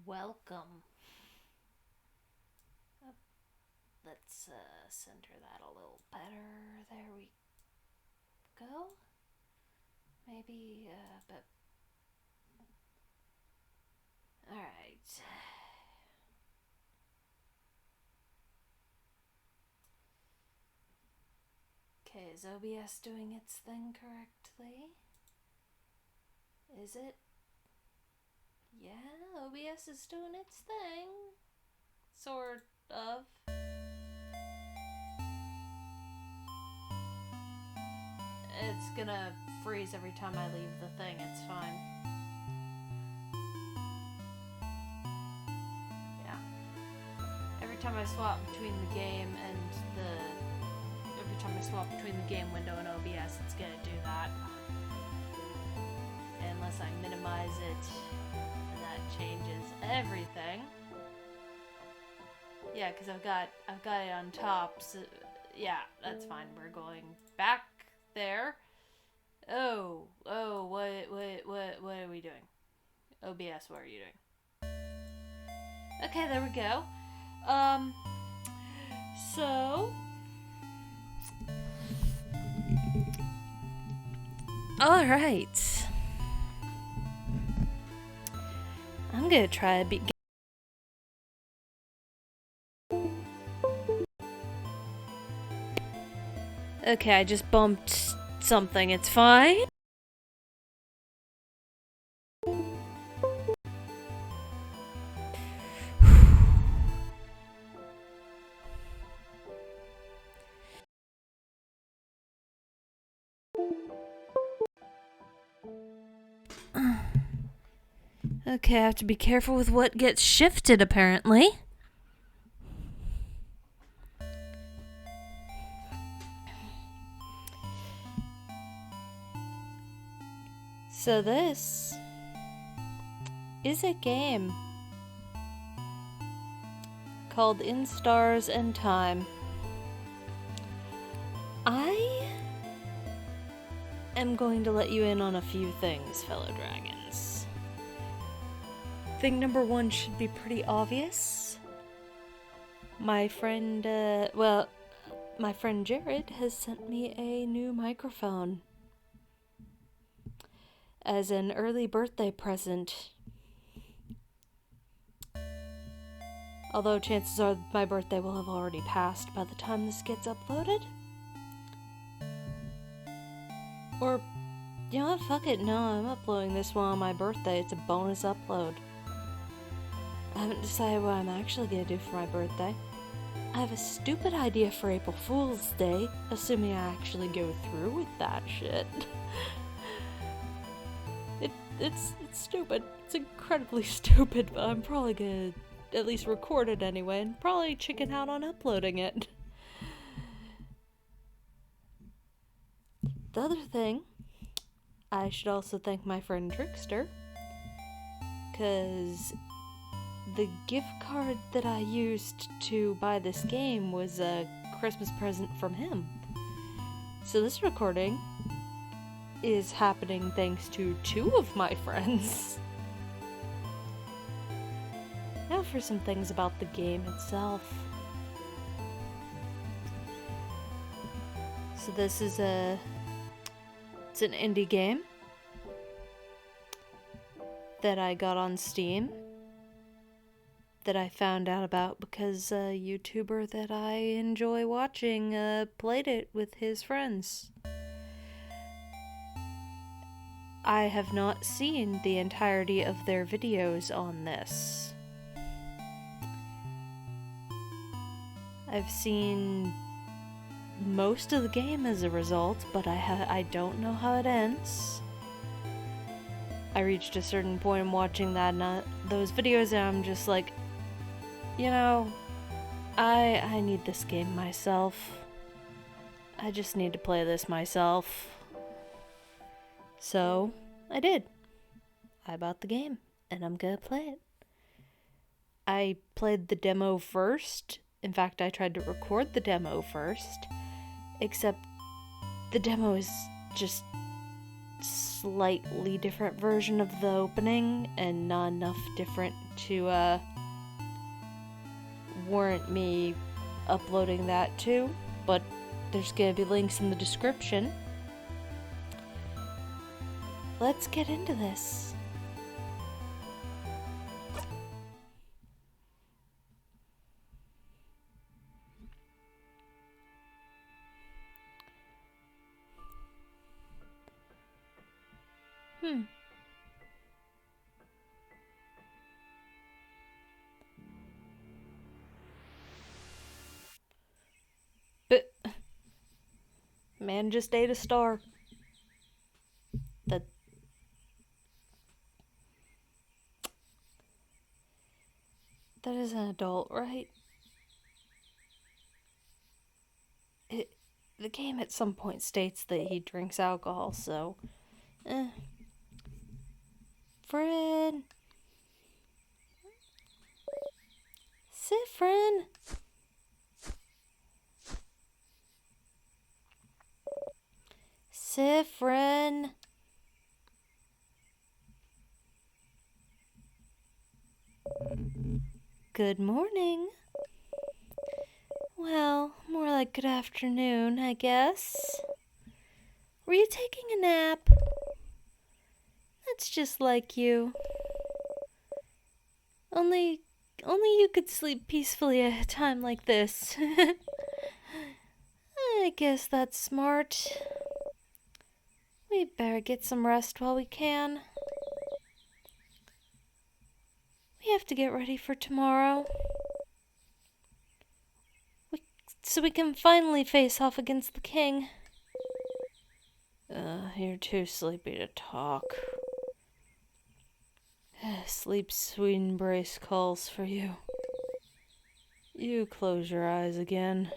Welcome. Let's center that a little better. There we go. Maybe, but... Alright. Okay, is OBS doing its thing correctly? Is it? Yeah, OBS is doing its thing. Sort of. It's gonna freeze every time I leave the thing, it's fine. Yeah. Every time I swap between the game and every time I swap between the game window and OBS, it's gonna do that. Unless I minimize it, and that changes everything. Yeah, because I've got it on top, so yeah, that's fine. We're going back there. Oh, what are we doing? OBS, what are you doing? Okay, there we go. So... Alright. I'm gonna try to Okay, I just bumped something. It's fine. Okay, I have to be careful with what gets shifted, apparently. So this is a game called In Stars and Time. I am going to let you in on a few things, fellow dragons. Thing number one should be pretty obvious. My friend Jared has sent me a new microphone as an early birthday present. Although chances are my birthday will have already passed by the time this gets uploaded. Or, you know what, fuck it, no, I'm uploading this one on my birthday. It's a bonus upload. I haven't decided what I'm actually gonna do for my birthday. I have a stupid idea for April Fool's Day, assuming I actually go through with that shit. It's stupid. It's incredibly stupid, but I'm probably gonna at least record it anyway, and probably chicken out on uploading it. The other thing, I should also thank my friend Trickster, because the gift card that I used to buy this game was a Christmas present from him. So this recording is happening thanks to two of my friends. Now for some things about the game itself. So this is it's an indie game that I got on Steam that I found out about because a YouTuber that I enjoy watching played it with his friends. I have not seen the entirety of their videos on this. I've seen most of the game as a result, but I don't know how it ends. I reached a certain point in watching those videos and I'm just like, you know, I need this game myself. I just need to play this myself. So, I did. I bought the game, and I'm gonna play it. I played the demo first. In fact, I tried to record the demo first. Except, the demo is just slightly different version of the opening and not enough different to warrant me uploading that too, but there's gonna be links in the description. Let's get into this. But man just ate a star. That is an adult, right? The game at some point states that he drinks alcohol, so Fred. Siffrin. Siffrin. Good morning. Well, more like good afternoon, I guess. Were you taking a nap? That's just like you. Only you could sleep peacefully at a time like this. I guess that's smart. We better get some rest while we can. We have to get ready for tomorrow. So we can finally face off against the king. You're too sleepy to talk. Sleep's sweet embrace calls for you. You close your eyes again.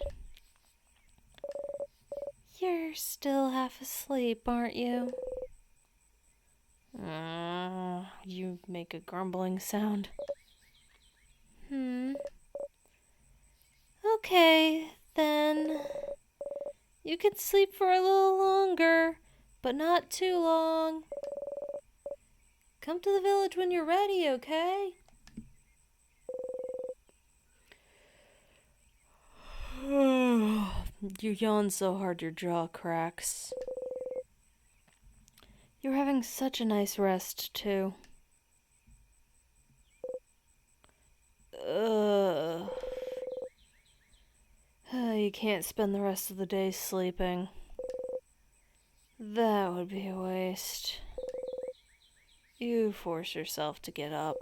You're still half asleep, aren't you? You make a grumbling sound. Okay, then. You can sleep for a little longer, but not too long. Come to the village when you're ready, okay? You yawn so hard your jaw cracks. You're having such a nice rest, too. You can't spend the rest of the day sleeping. That would be a waste. You force yourself to get up.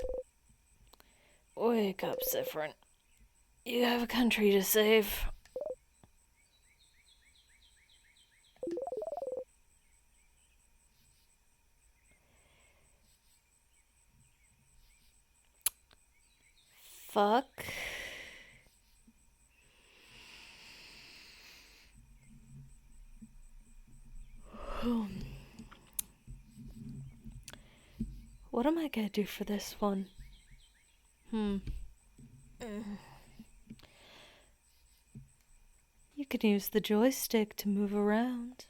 Wake up, Siffrin. You have a country to save. Fuck. What am I gonna do for this one? You can use the joystick to move around.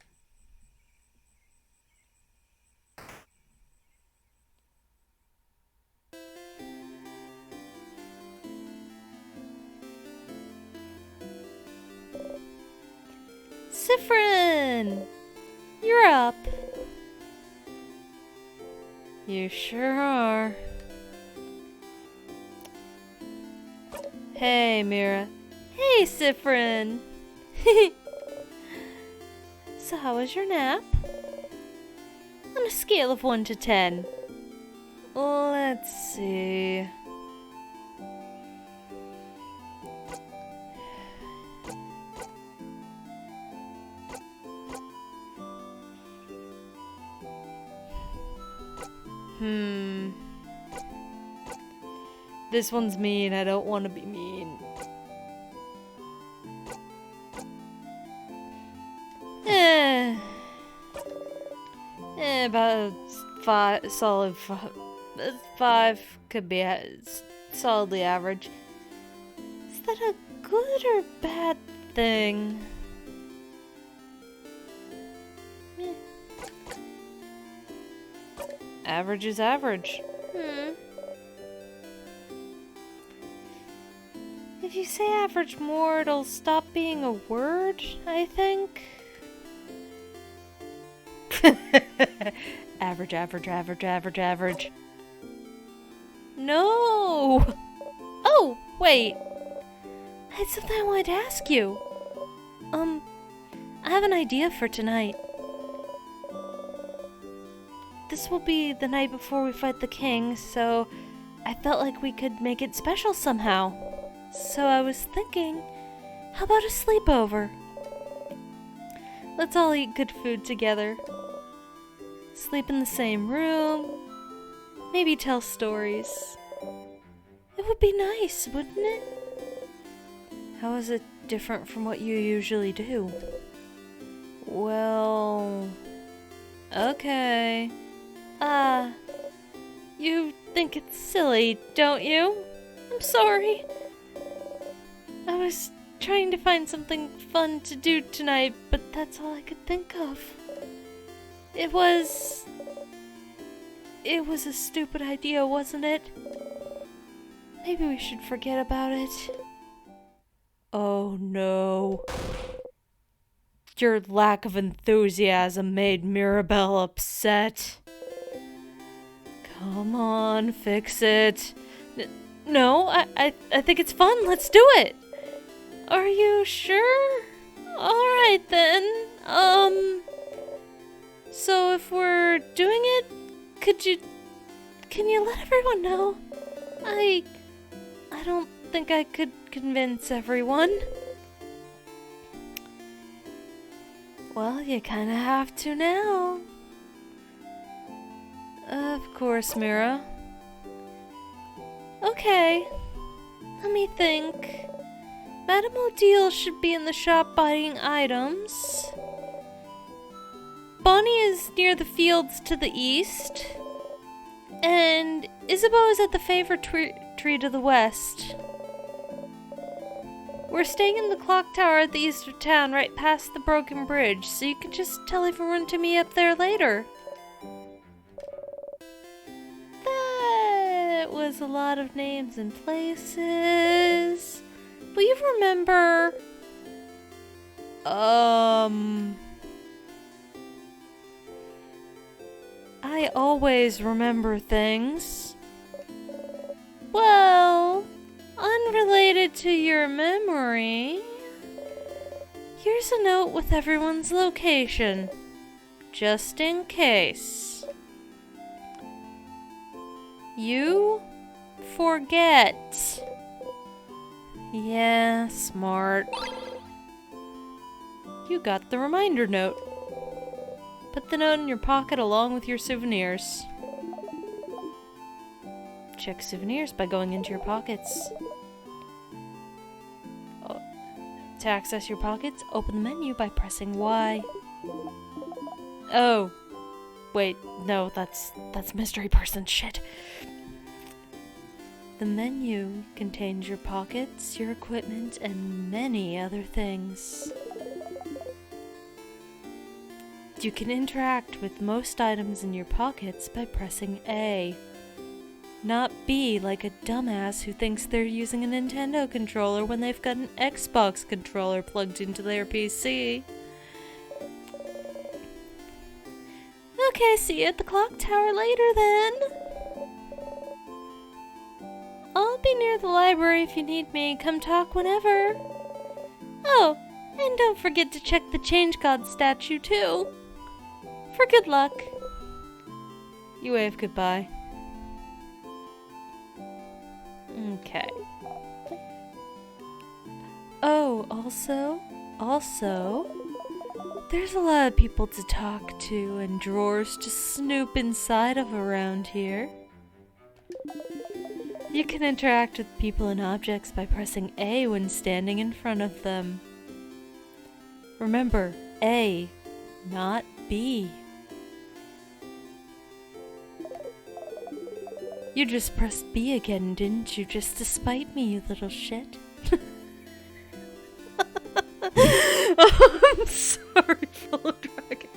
Siffrin! You're up. You sure are. Hey, Mira. Hey, Siffrin. So how was your nap? On a scale of 1 to 10. Let's see. This one's mean. I don't want to be mean. About solid 5 could be solidly average. Is that a good or bad thing? Average is average. If you say average more, it'll stop being a word, I think. Average, average, average, average, average. No! Oh, wait. I had something I wanted to ask you. I have an idea for tonight. This will be the night before we fight the king, so I felt like we could make it special somehow. So I was thinking, how about a sleepover? Let's all eat good food together. Sleep in the same room. Maybe tell stories. It would be nice, wouldn't it? How is it different from what you usually do? Well... okay. You think it's silly, don't you? I'm sorry. I was trying to find something fun to do tonight, but that's all I could think of. It was a stupid idea, wasn't it? Maybe we should forget about it. Oh no. Your lack of enthusiasm made Mirabelle upset. Come on, fix it. No, I think it's fun. Let's do it. Are you sure? Alright then. So if we're doing it, can you let everyone know? I don't think I could convince everyone. Well, you kinda have to now. Of course, Mira. Okay, let me think. Madame Odile should be in the shop buying items. Bonnie is near the fields to the east. And Isabeau is at the favorite tree to the west. We're staying in the clock tower at the east of town, right past the broken bridge, so you can just tell everyone to meet up there later. That was a lot of names and places. Will you remember? I always remember things. Well, unrelated to your memory, here's a note with everyone's location, just in case. You forget. Yeah, smart. You got the reminder note. Put the note in your pocket along with your souvenirs. Check souvenirs by going into your pockets. To access your pockets, open the menu by pressing Y. Oh. Wait, no, that's mystery person shit. The menu contains your pockets, your equipment, and many other things. You can interact with most items in your pockets by pressing A. Not B, like a dumbass who thinks they're using a Nintendo controller when they've got an Xbox controller plugged into their PC. Okay, see you at the clock tower later then. I'll be near the library if you need me. Come talk whenever. Oh, and don't forget to check the Change God statue too. For good luck. You wave goodbye. Okay. Oh, also, there's a lot of people to talk to and drawers to snoop inside of around here. You can interact with people and objects by pressing A when standing in front of them. Remember, A, not B. You just pressed B again, didn't you? Just to spite me, you little shit. Oh, I'm sorry, fellow dragons.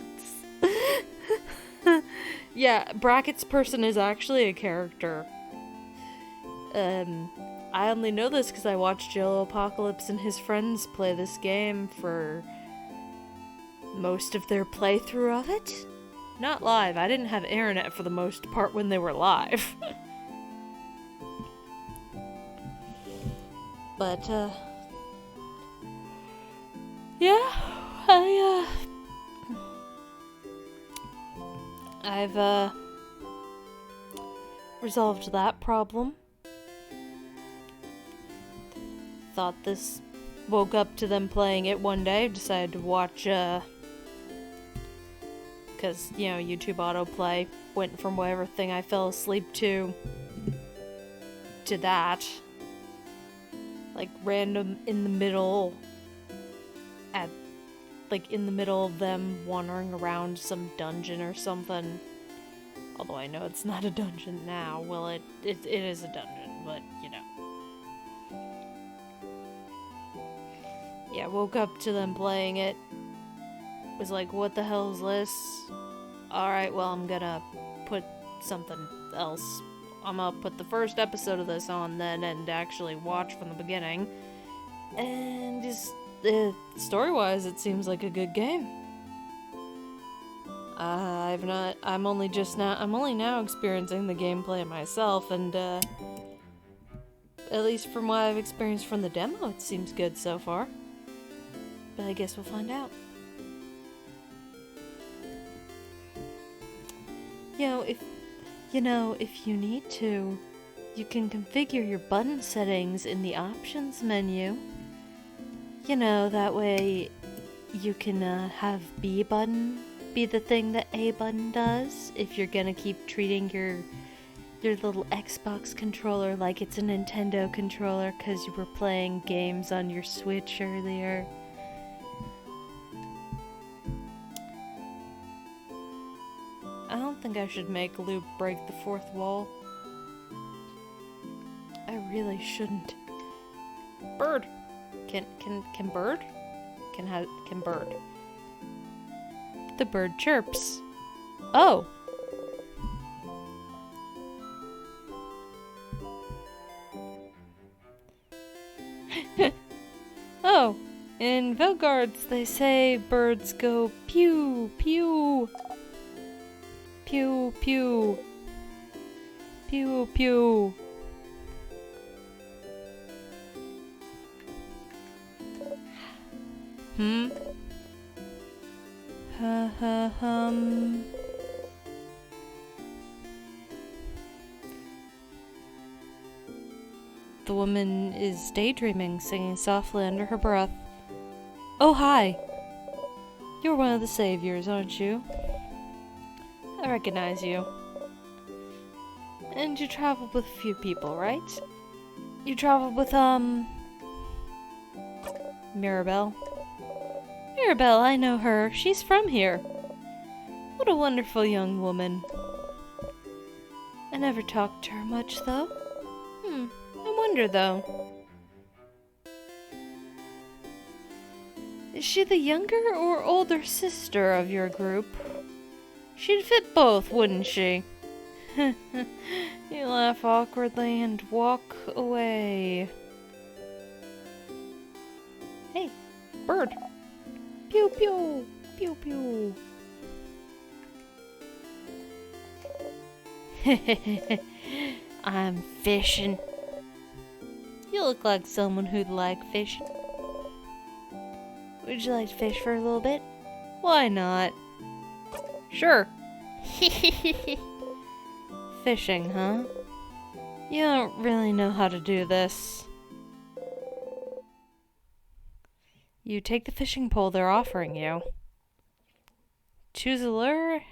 Yeah, brackets person is actually a character. I only know this because I watched Jello Apocalypse and his friends play this game for most of their playthrough of it. Not live. I didn't have internet for the most part when they were live. But, yeah, I've resolved that problem. Thought this, woke up to them playing it one day, decided to watch, because, you know, YouTube autoplay went from whatever thing I fell asleep to that. Like, random in the middle, in the middle of them wandering around some dungeon or something. Although I know it's not a dungeon now. Well, it is a dungeon, but, you know. Yeah, woke up to them playing it. Was like, what the hell is this? Alright, well, I'm gonna put something else. I'm gonna put the first episode of this on then and actually watch from the beginning. And just, story-wise, it seems like a good game. I'm only now experiencing the gameplay myself, and, at least from what I've experienced from the demo, it seems good so far. But I guess we'll find out. If you need to, you can configure your button settings in the options menu. That way you can have B button be the thing that A button does if you're gonna keep treating your little Xbox controller like it's a Nintendo controller because you were playing games on your Switch earlier. I don't think I should make Luke break the fourth wall. I really shouldn't. Bird! Can bird? Can bird? The bird chirps. Oh! Oh! In Velgards, they say birds go pew, pew. Pew, pew. Pew, pew. Ha ha hum. The woman is daydreaming, singing softly under her breath. Oh, hi. You're one of the saviors, aren't you? I recognize you. And you traveled with a few people, right? You traveled with, Mirabelle. Mirabelle, I know her. She's from here. What a wonderful young woman. I never talked to her much, though. I wonder, though. Is she the younger or older sister of your group? She'd fit both, wouldn't she? You laugh awkwardly and walk away. Hey, bird. Pew pew, pew pew. I'm fishing. You look like someone who'd like fishing. Would you like to fish for a little bit? Why not? Sure. Fishing, huh? You don't really know how to do this. You take the fishing pole they're offering you. Choose a lure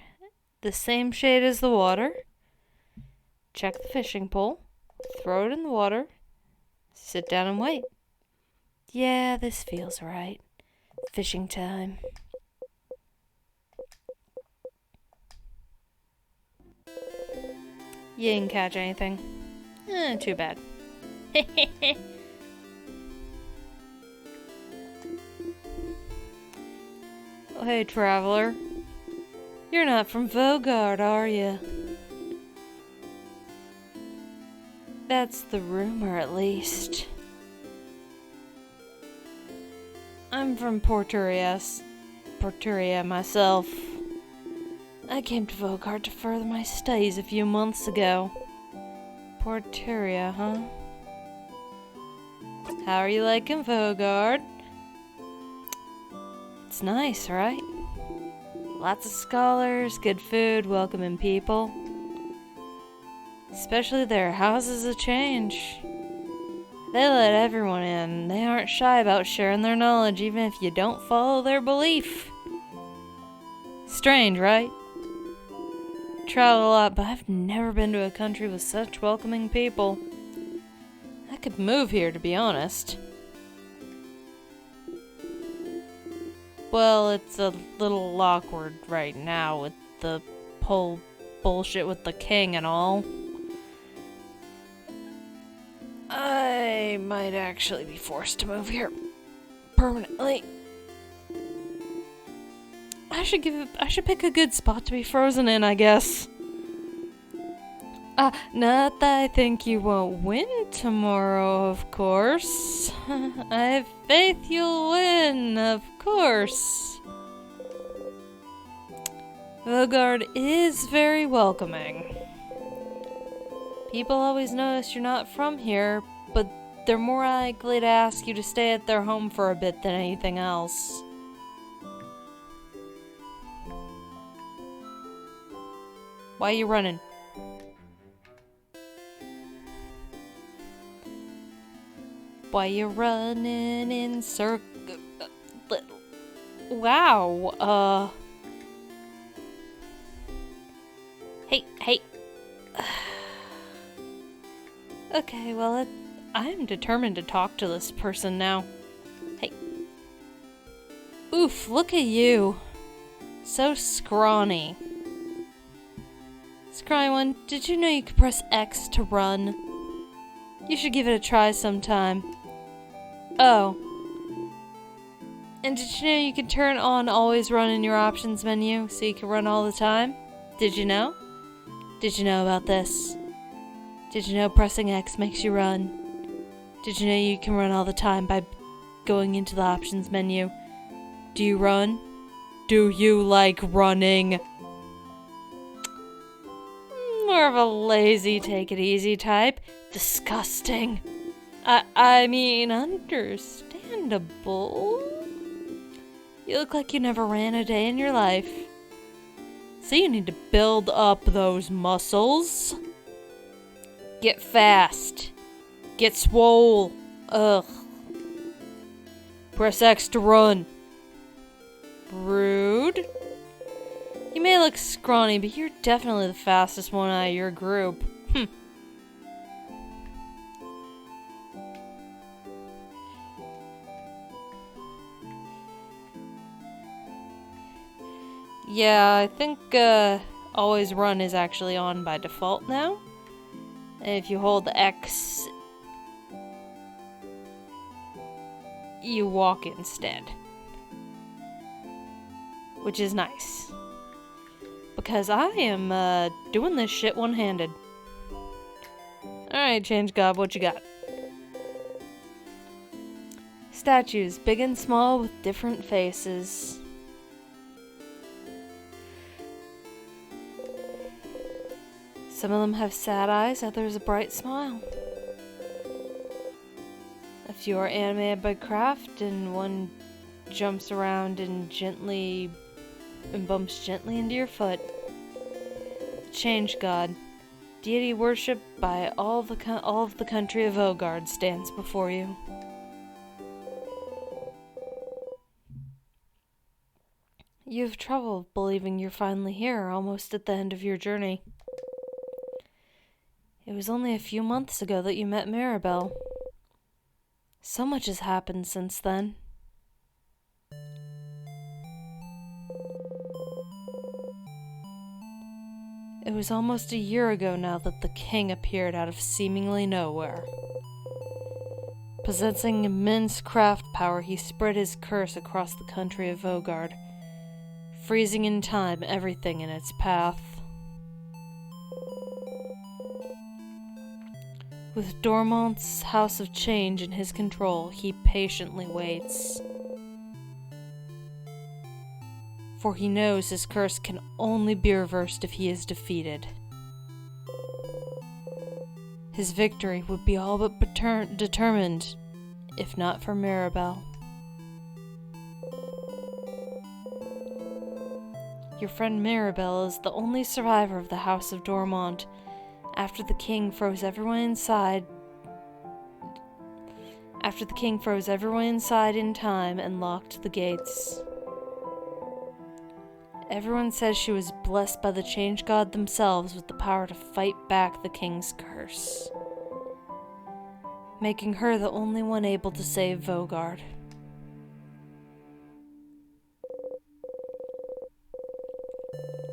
the same shade as the water. Check the fishing pole. Throw it in the water. Sit down and wait. Yeah, this feels right. Fishing time. You didn't catch anything. Too bad. Oh, hey, traveler. You're not from Vogard, are you? That's the rumor, at least. I'm from Porturia myself. I came to Vogard to further my studies a few months ago. Porturia, huh? How are you liking Vogard? It's nice, right? Lots of scholars, good food, welcoming people. Especially their houses of change. They let everyone in. They aren't shy about sharing their knowledge, even if you don't follow their belief. Strange, right? Traveled a lot, but I've never been to a country with such welcoming people. I could move here, to be honest. Well, it's a little awkward right now with the whole bullshit with the king and all. I might actually be forced to move here permanently. I should pick a good spot to be frozen in, I guess. Not that I think you won't win tomorrow, of course. I have faith you'll win, of course. Vogard is very welcoming. People always notice you're not from here, but they're more likely to ask you to stay at their home for a bit than anything else. Why are you running? Why you running in circles? Wow, Hey. Okay, well, I'm determined to talk to this person now. Hey. Oof, look at you. So scrawny. Scrawny one, did you know you could press X to run? You should give it a try sometime. Oh. And did you know you can turn on always run in your options menu so you can run all the time? Did you know? Did you know about this? Did you know pressing X makes you run? Did you know you can run all the time by going into the options menu? Do you run? Do you like running? More of a lazy, take it easy type. Disgusting. I mean, understandable. You look like you never ran a day in your life. So you need to build up those muscles. Get fast. Get swole. Ugh. Press X to run. Rude. You may look scrawny, but you're definitely the fastest one out of your group. Yeah, I think always run is actually on by default now. And if you hold X, you walk instead. Which is nice. Because I am doing this shit one-handed. Alright, Change God, what you got? Statues, big and small with different faces. Some of them have sad eyes, others a bright smile. A few are animated by craft, and one jumps around and bumps gently into your foot. The Change God, deity worshipped by all of the country of Vogard, stands before you. You have trouble believing you're finally here, almost at the end of your journey. It was only a few months ago that you met Mirabelle. So much has happened since then. It was almost a year ago now that the king appeared out of seemingly nowhere. Possessing immense craft power, he spread his curse across the country of Vogard, freezing in time everything in its path. With Dormont's House of Change in his control, he patiently waits. For he knows his curse can only be reversed if he is defeated. His victory would be all but determined, if not for Mirabelle. Your friend Mirabelle is the only survivor of the House of Dormont after the king froze everyone inside in time and locked the gates. Everyone says she was blessed by the Change God themselves with the power to fight back the king's curse, making her the only one able to save Vogard.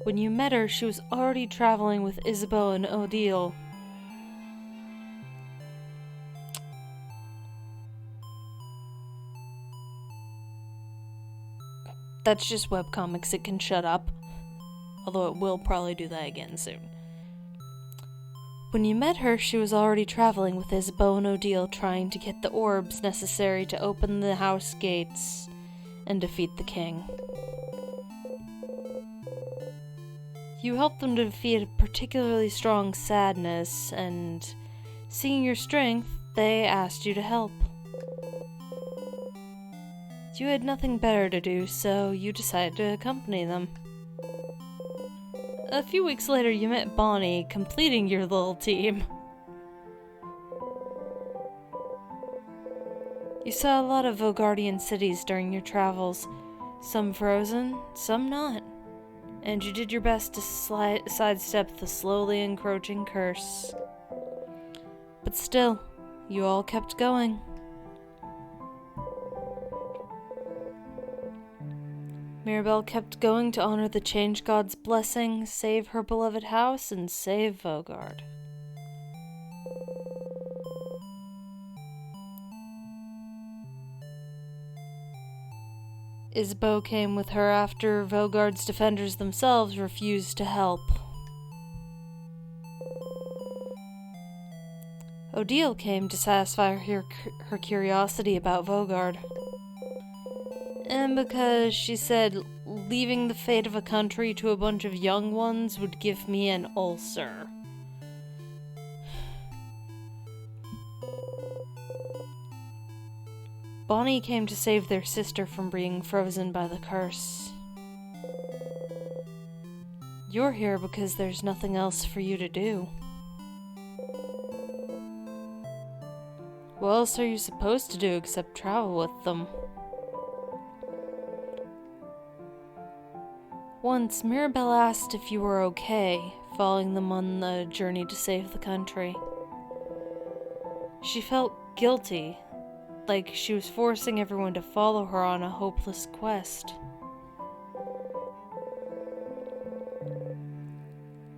When you met her, she was already traveling with Isabeau and Odile. That's just webcomics, it can shut up. Although it will probably do that again soon. When you met her, she was already traveling with Isabeau and Odile, trying to get the orbs necessary to open the house gates and defeat the king. You helped them to defeat a particularly strong sadness, and seeing your strength, they asked you to help. You had nothing better to do, so you decided to accompany them. A few weeks later, you met Bonnie, completing your little team. You saw a lot of Vogardian cities during your travels, some frozen, some not, and you did your best to sidestep the slowly encroaching curse. But still, you all kept going. Mirabelle kept going to honor the Change God's blessing, save her beloved house, and save Vogard. Isabeau came with her after Vogard's defenders themselves refused to help. Odile came to satisfy her curiosity about Vogard. And because she said leaving the fate of a country to a bunch of young ones would give me an ulcer. Bonnie came to save their sister from being frozen by the curse. You're here because there's nothing else for you to do. What else are you supposed to do except travel with them? Once, Mirabelle asked if you were okay, following them on the journey to save the country. She felt guilty, like she was forcing everyone to follow her on a hopeless quest.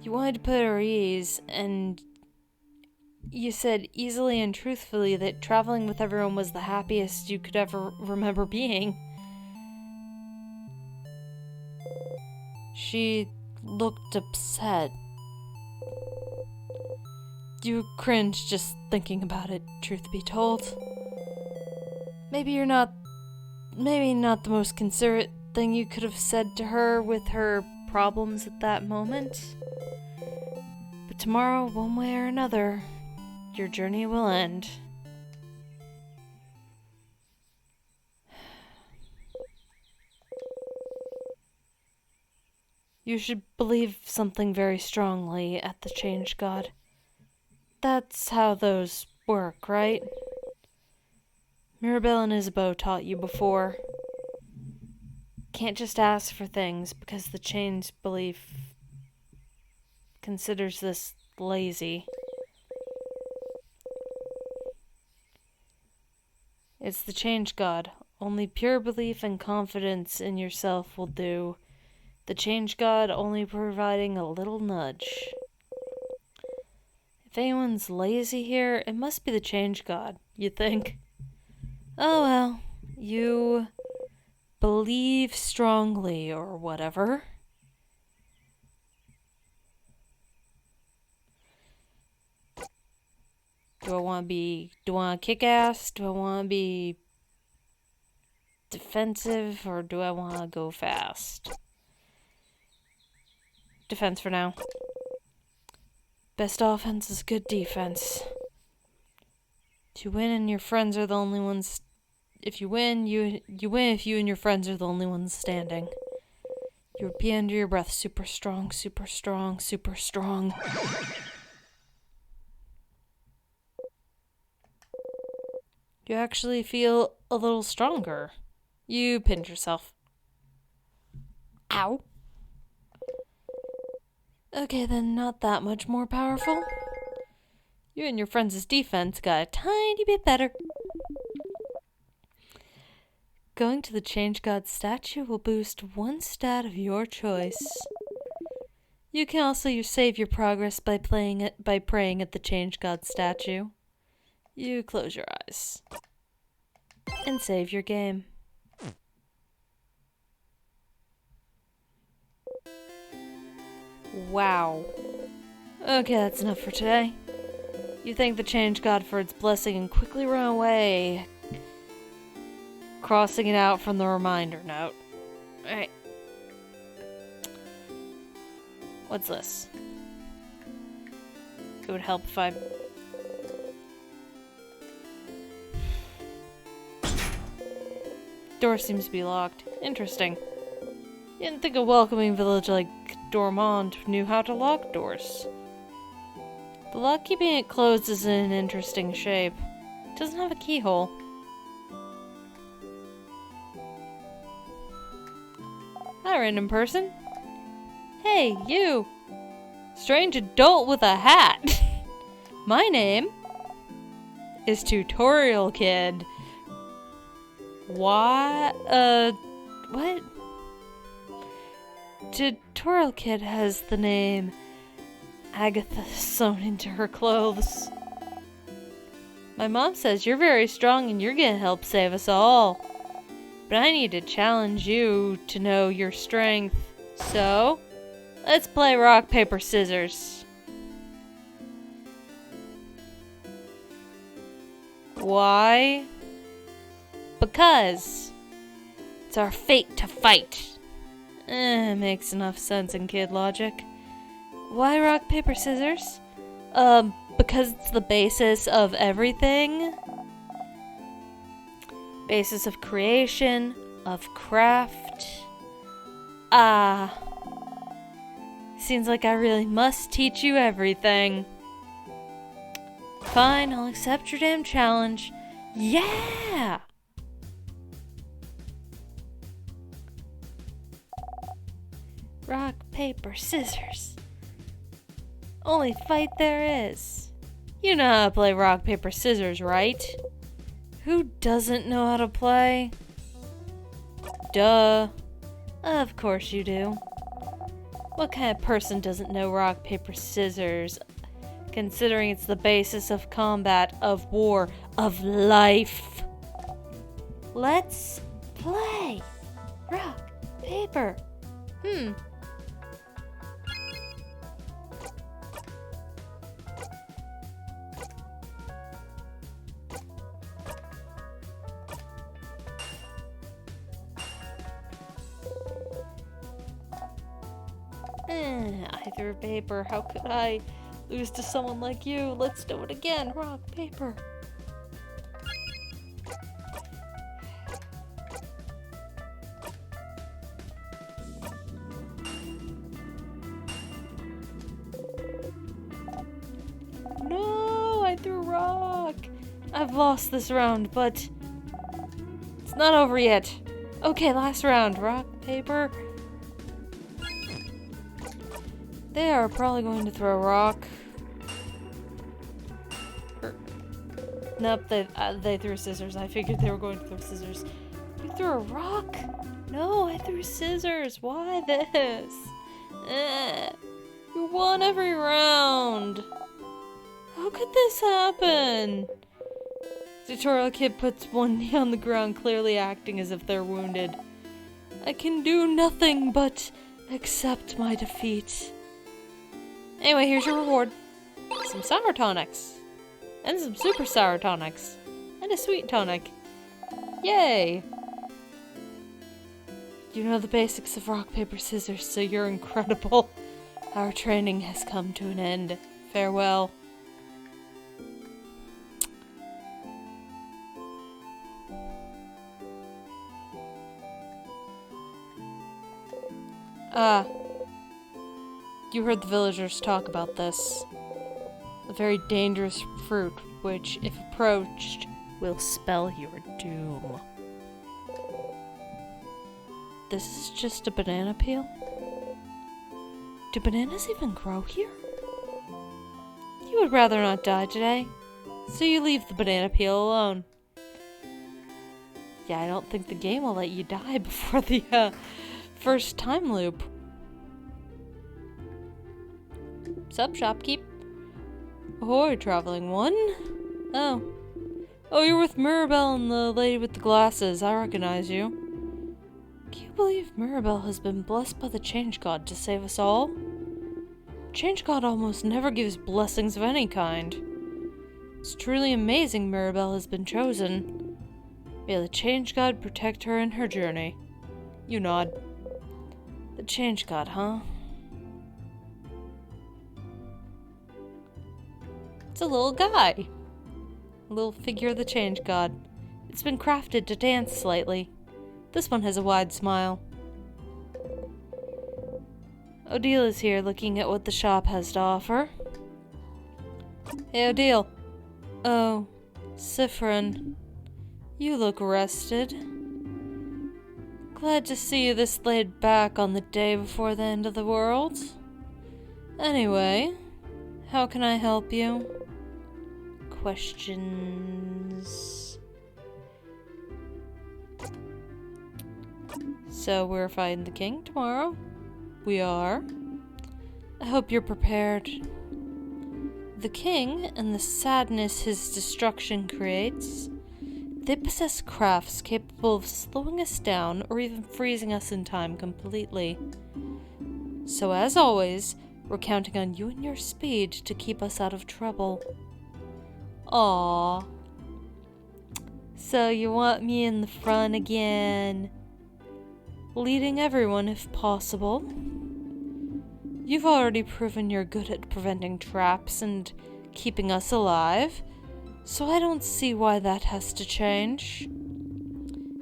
You wanted to put her at ease, and you said easily and truthfully that traveling with everyone was the happiest you could ever remember being. She looked upset. You cringed just thinking about it, truth be told. Maybe not the most considerate thing you could have said to her with her problems at that moment. But tomorrow, one way or another, your journey will end. You should believe something very strongly at the Change God. That's how those work, right? Mirabelle and Isabeau taught you before. Can't just ask for things because the Change belief considers this lazy. It's the Change God. Only pure belief and confidence in yourself will do. The Change God only providing a little nudge. If anyone's lazy here, it must be the Change God, you think? Oh well, you believe strongly or whatever. Do I want to kick ass? Do I want to be defensive, or do I want to go fast? Defense for now. Best offense is good defense. To win and your friends are the only ones... If you win, you win if you and your friends are the only ones standing. You repeat under your breath, super strong, super strong, super strong. You actually feel a little stronger. You pinch yourself. Ow. Okay, then not that much more powerful. You and your friends' defense got a tiny bit better. Going to the Change God statue will boost one stat of your choice. You can also save your progress by praying at the Change God statue. You close your eyes and save your game. Wow. Okay, that's enough for today. You thank the Change God for its blessing and quickly run away, crossing it out from the reminder note. Alright. What's this? It would help if I... Door seems to be locked. Interesting. Didn't think a welcoming village like Dormont knew how to lock doors. The lock keeping it closed is in an interesting shape. It doesn't have a keyhole. Hi, random person. Hey, you! Strange adult with a hat! My name is Tutorial Kid. What? What? Tutorial Kid has the name Agatha sewn into her clothes. My mom says you're very strong and you're gonna help save us all. But I need to challenge you to know your strength. So, let's play rock, paper, scissors. Why? Because it's our fate to fight. Makes enough sense in kid logic. Why rock, paper, scissors? Because it's the basis of everything. Basis of creation, of craft. Seems like I really must teach you everything. Fine, I'll accept your damn challenge. Yeah! Rock, paper, scissors. Only fight there is. You know how to play rock, paper, scissors, right? Who doesn't know how to play? Duh. Of course you do. What kind of person doesn't know rock, paper, scissors, considering it's the basis of combat, of war, of life? Let's play. Rock, paper. I threw paper. How could I lose to someone like you? Let's do it again. Rock, paper. No, I threw rock. I've lost this round, but it's not over yet. Okay, last round. Rock, paper. They are probably going to throw a rock. Nope, they threw scissors. I figured they were going to throw scissors. You threw a rock? No, I threw scissors. Why this? You won every round. How could this happen? Tutorial Kid puts one knee on the ground, clearly acting as if they're wounded. I can do nothing but accept my defeat. Anyway, here's your reward. Some sour tonics. And some super sour tonics. And a sweet tonic. Yay! You know the basics of rock, paper, scissors, so you're incredible. Our training has come to an end. Farewell. You heard the villagers talk about this. A very dangerous fruit, which, if approached, will spell your doom. This is just a banana peel? Do bananas even grow here? You would rather not die today, so you leave the banana peel alone. Yeah, I don't think the game will let you die before the, first time loop. Sup, shopkeep? Ahoy, traveling one. Oh, you're with Mirabelle and the lady with the glasses. I recognize you. Can you believe Mirabelle has been blessed by the Change God to save us all? Change God almost never gives blessings of any kind. It's truly amazing Mirabelle has been chosen. May the Change God protect her in her journey. You nod. The Change God, huh? It's a little guy. A little figure of the Change God. It's been crafted to dance slightly. This one has a wide smile. Odile is here looking at what the shop has to offer. Hey, Odile. Oh, Siffrin. You look rested. Glad to see you this laid back on the day before the end of the world. Anyway, how can I help you? Questions? So we're fighting the king tomorrow? We are. I hope you're prepared. The king and the sadness his destruction creates, they possess crafts capable of slowing us down or even freezing us in time completely. So as always, we're counting on you and your speed to keep us out of trouble. Aww. So you want me in the front again? Leading everyone if possible. You've already proven you're good at preventing traps and keeping us alive, so I don't see why that has to change.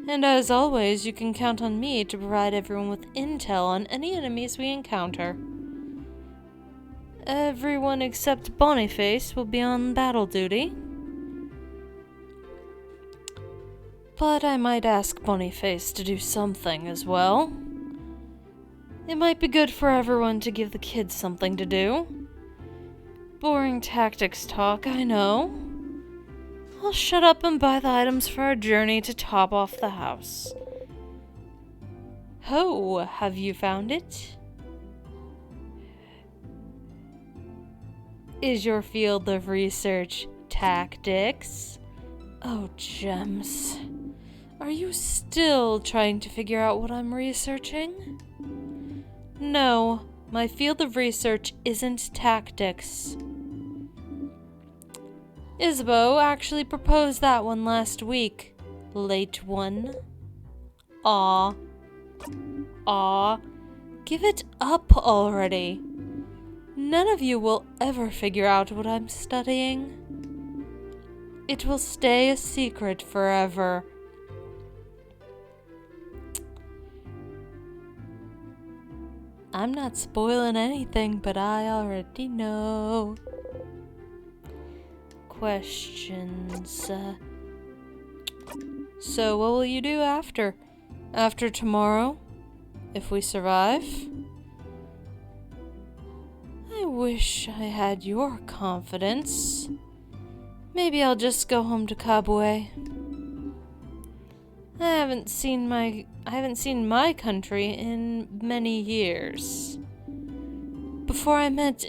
And as always, you can count on me to provide everyone with intel on any enemies we encounter. Everyone except Boniface will be on battle duty. But I might ask Boniface to do something as well. It might be good for everyone to give the kids something to do. Boring tactics talk, I know. I'll shut up and buy the items for our journey to top off the house. Ho, have you found it? Is your field of research tactics? Oh, gems. Are you still trying to figure out what I'm researching? No, my field of research isn't tactics. Isabeau actually proposed that one last week. Late one. Aw. Give it up already. None of you will ever figure out what I'm studying. It will stay a secret forever. I'm not spoiling anything, but I already know. Questions. So what will you do after? After tomorrow? If we survive? I wish I had your confidence. Maybe I'll just go home to Kabwe. I haven't seen my country in many years. Before I met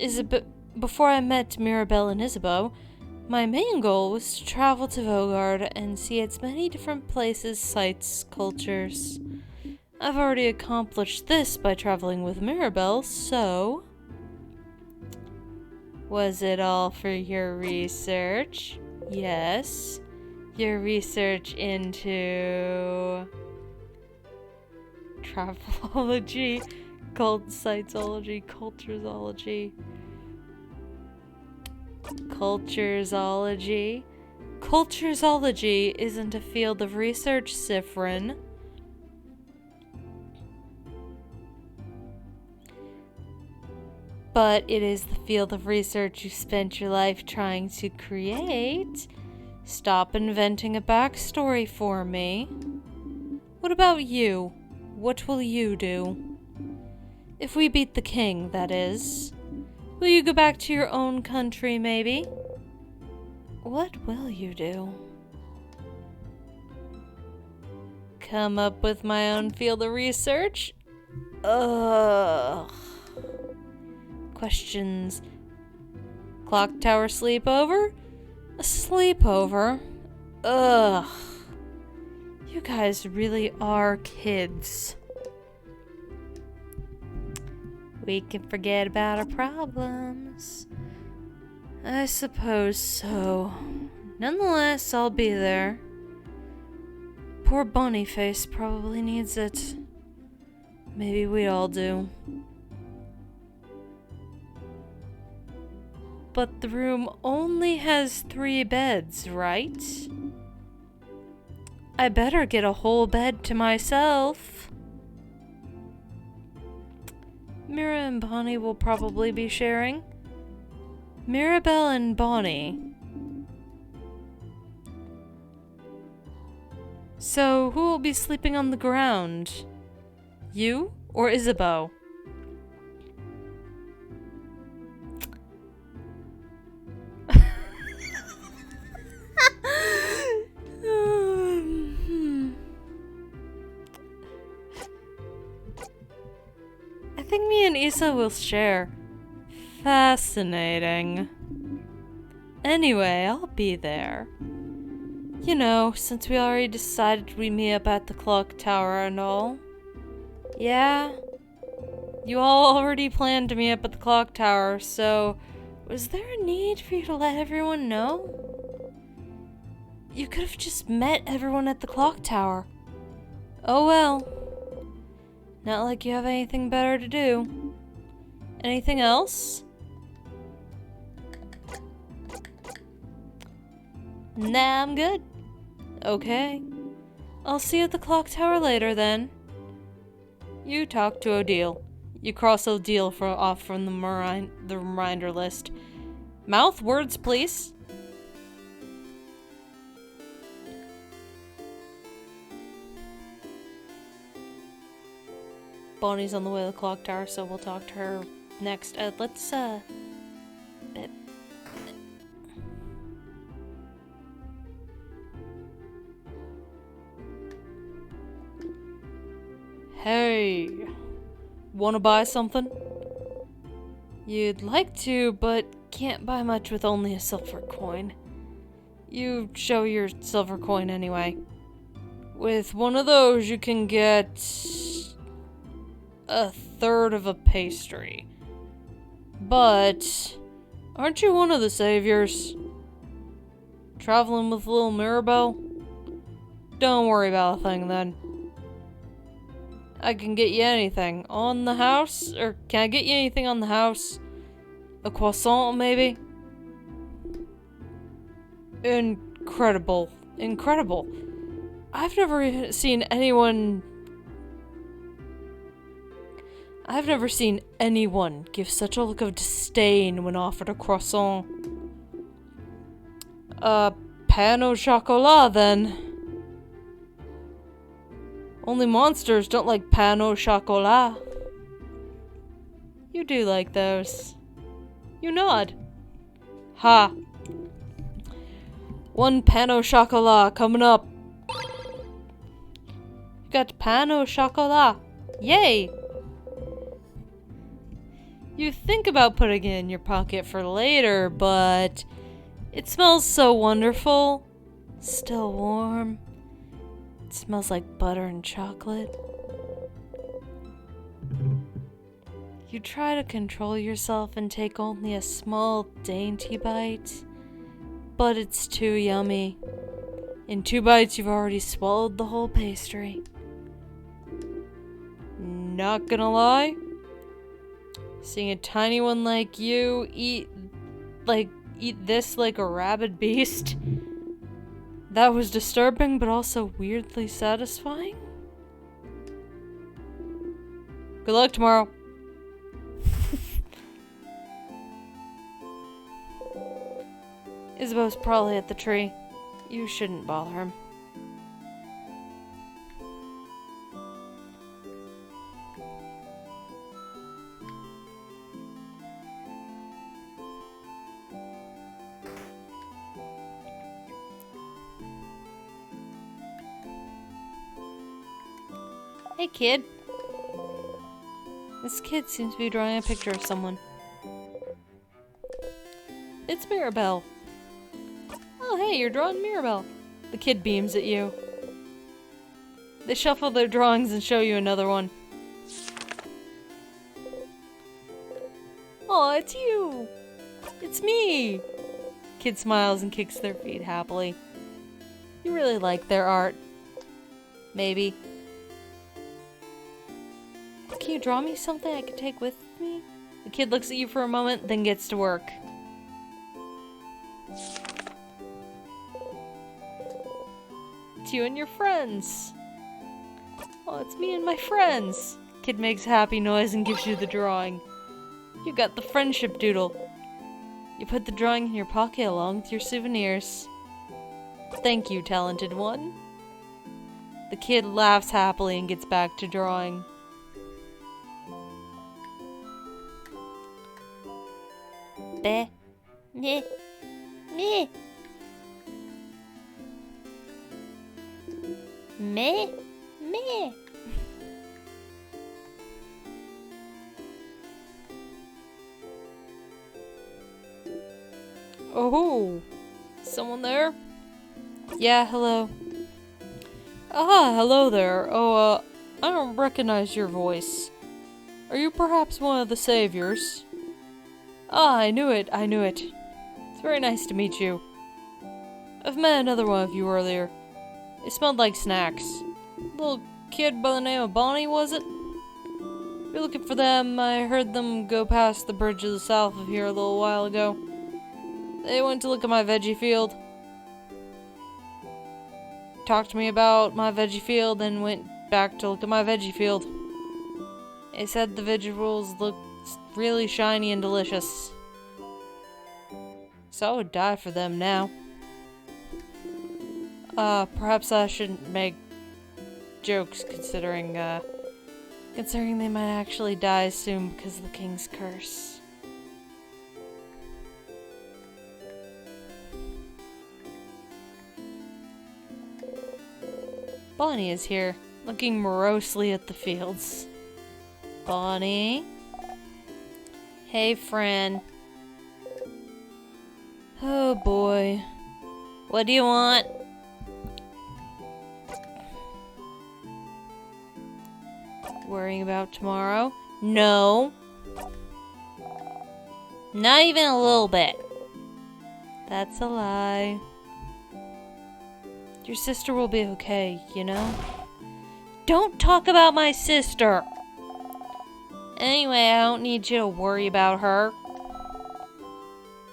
Mirabelle and Isabeau, my main goal was to travel to Vogard and see its many different places, sites, cultures. I've already accomplished this by traveling with Mirabelle, so... Was it all for your research? Yes. Your research into... Travelology, cult sitesology, culturesology. Culturesology. Culturesology isn't a field of research, Sifrin. But it is the field of research you spent your life trying to create. Stop inventing a backstory for me. What about you? What will you do? If we beat the king, that is. Will you go back to your own country, maybe? What will you do? Come up with my own field of research? Ugh. Questions. Clock tower sleepover? A sleepover? Ugh. You guys really are kids. We can forget about our problems. I suppose so. Nonetheless, I'll be there. Poor Bonyface probably needs it. Maybe we all do. But the room only has 3 beds, right? I better get a whole bed to myself. Mira and Bonnie will probably be sharing. Mirabelle and Bonnie. So, who will be sleeping on the ground? You or Isabeau? I think me and Isa will share. Fascinating. Anyway, I'll be there. You know, since we already decided we'd meet up at the clock tower and all. Yeah? You all already planned to meet up at the clock tower, so was there a need for you to let everyone know? You could have just met everyone at the clock tower. Oh well. Not like you have anything better to do. Anything else? Nah, I'm good. Okay. I'll see you at the clock tower later then. You talk to Odile. You cross Odile off from the reminder list. Mouth words, please. Bonnie's on the way to the clock tower, so we'll talk to her next. Let's, Hey, wanna buy something? You'd like to, but can't buy much with only a silver coin. You show your silver coin anyway. With one of those, you can get a third of a pastry. But aren't you one of the saviors? Traveling with little Mirabelle? Don't worry about a thing then. I can get you anything. On the house? Or can I get you anything on the house? A croissant, maybe? Incredible. Incredible. I've never seen anyone give such a look of disdain when offered a croissant. Pain au chocolat, then. Only monsters don't like pain au chocolat. You do like those. You nod. Ha. 1 pain au chocolat coming up. You got pain au chocolat. Yay! You think about putting it in your pocket for later, but it smells so wonderful. Still warm. It smells like butter and chocolate. You try to control yourself and take only a small, dainty bite, but it's too yummy. In 2 bites, you've already swallowed the whole pastry. Not gonna lie, seeing a tiny one like you eat this like a rabid beast, that was disturbing but also weirdly satisfying. Good luck tomorrow. Isabeau's probably at the tree. You shouldn't bother him. Hey, kid. This kid seems to be drawing a picture of someone. It's Mirabelle. Oh, hey, you're drawing Mirabelle. The kid beams at you. They shuffle their drawings and show you another one. Oh, it's you! It's me! Kid smiles and kicks their feet happily. You really like their art. Maybe. Can you draw me something I could take with me? The kid looks at you for a moment, then gets to work. It's you and your friends. Oh, it's me and my friends. Kid makes a happy noise and gives you the drawing. You got the friendship doodle. You put the drawing in your pocket along with your souvenirs. Thank you, talented one. The kid laughs happily and gets back to drawing. Meh. Meh. Meh. Meh. Meh. Oh, someone there? Yeah, hello. Ah, hello there. Oh, I don't recognize your voice. Are you perhaps one of the saviors? Ah, I knew it. It's very nice to meet you. I've met another one of you earlier. It smelled like snacks. Little kid by the name of Bonnie, was it? If you're looking for them, I heard them go past the bridge to the south of here a little while ago. They went to look at my veggie field. Talked to me about my veggie field, then went back to look at my veggie field. They said the vegetables looked really shiny and delicious. So I would die for them now. Perhaps I shouldn't make jokes considering they might actually die soon because of the king's curse. Bonnie is here, looking morosely at the fields. Bonnie? Hey, friend. Oh boy. What do you want? Worrying about tomorrow? No. Not even a little bit. That's a lie. Your sister will be okay, you know? Don't talk about my sister! Anyway, I don't need you to worry about her.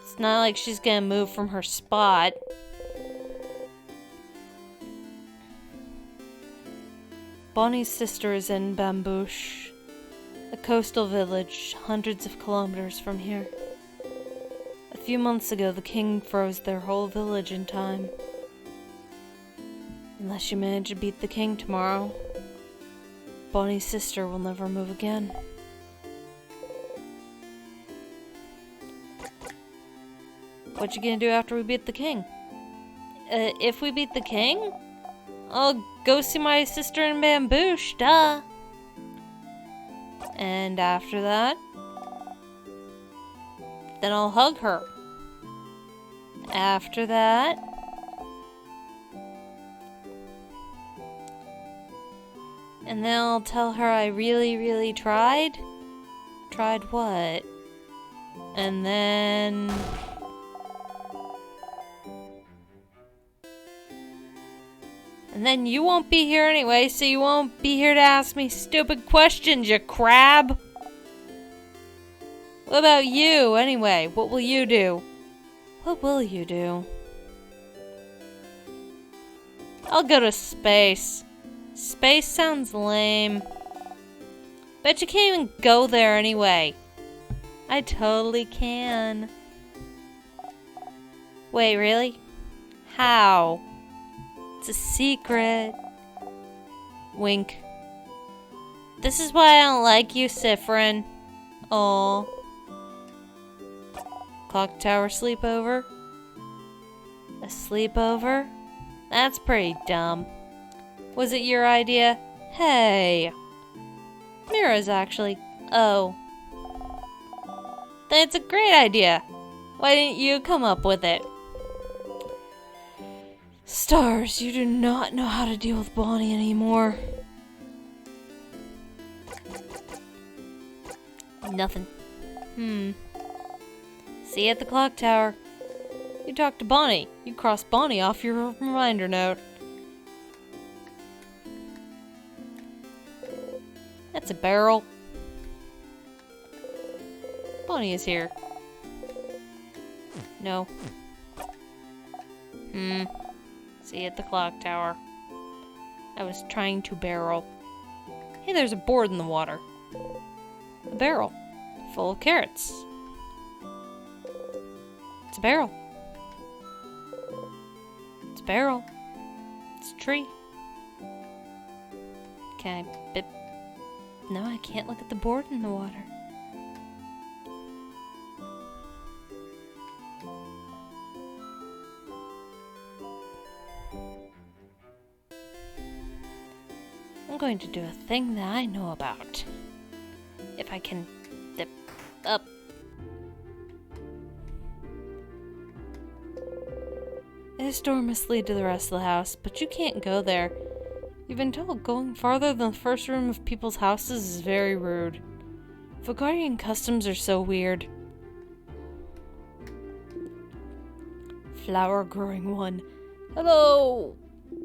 It's not like she's gonna move from her spot. Bonnie's sister is in Bambouche, a coastal village hundreds of kilometers from here. A few months ago, the king froze their whole village in time. Unless you manage to beat the king tomorrow, Bonnie's sister will never move again. What you gonna do after we beat the king? If we beat the king? I'll go see my sister in Bambouche, duh! And after that, then I'll hug her. After that, and then I'll tell her I really, really tried, Tried what? And then... And then you won't be here anyway, so you won't be here to ask me stupid questions, you crab! What about you, anyway? What will you do? What will you do? I'll go to space. Space sounds lame. Bet you can't even go there anyway. I totally can. Wait, really? How? It's a secret. Wink. This is why I don't like you, Sifrin. Aw. Clock tower sleepover? A sleepover? That's pretty dumb. Was it your idea? Hey. Mira's actually. Oh. That's a great idea. Why didn't you come up with it? Stars, you do not know how to deal with Bonnie anymore. Nothing. See you at the clock tower. You talked to Bonnie. You crossed Bonnie off your reminder note. That's a barrel. Bonnie is here. No. See you at the clock tower. I was trying to barrel. Hey, there's a board in the water. A barrel. Full of carrots. It's a barrel. It's a barrel. It's a tree. Can I bip? No, I can't look at the board in the water. I'm going to do a thing that I know about. If I can dip up. This door must lead to the rest of the house, but you can't go there. You've been told going farther than the first room of people's houses is very rude. Vagarian customs are so weird. Flower growing one. Hello!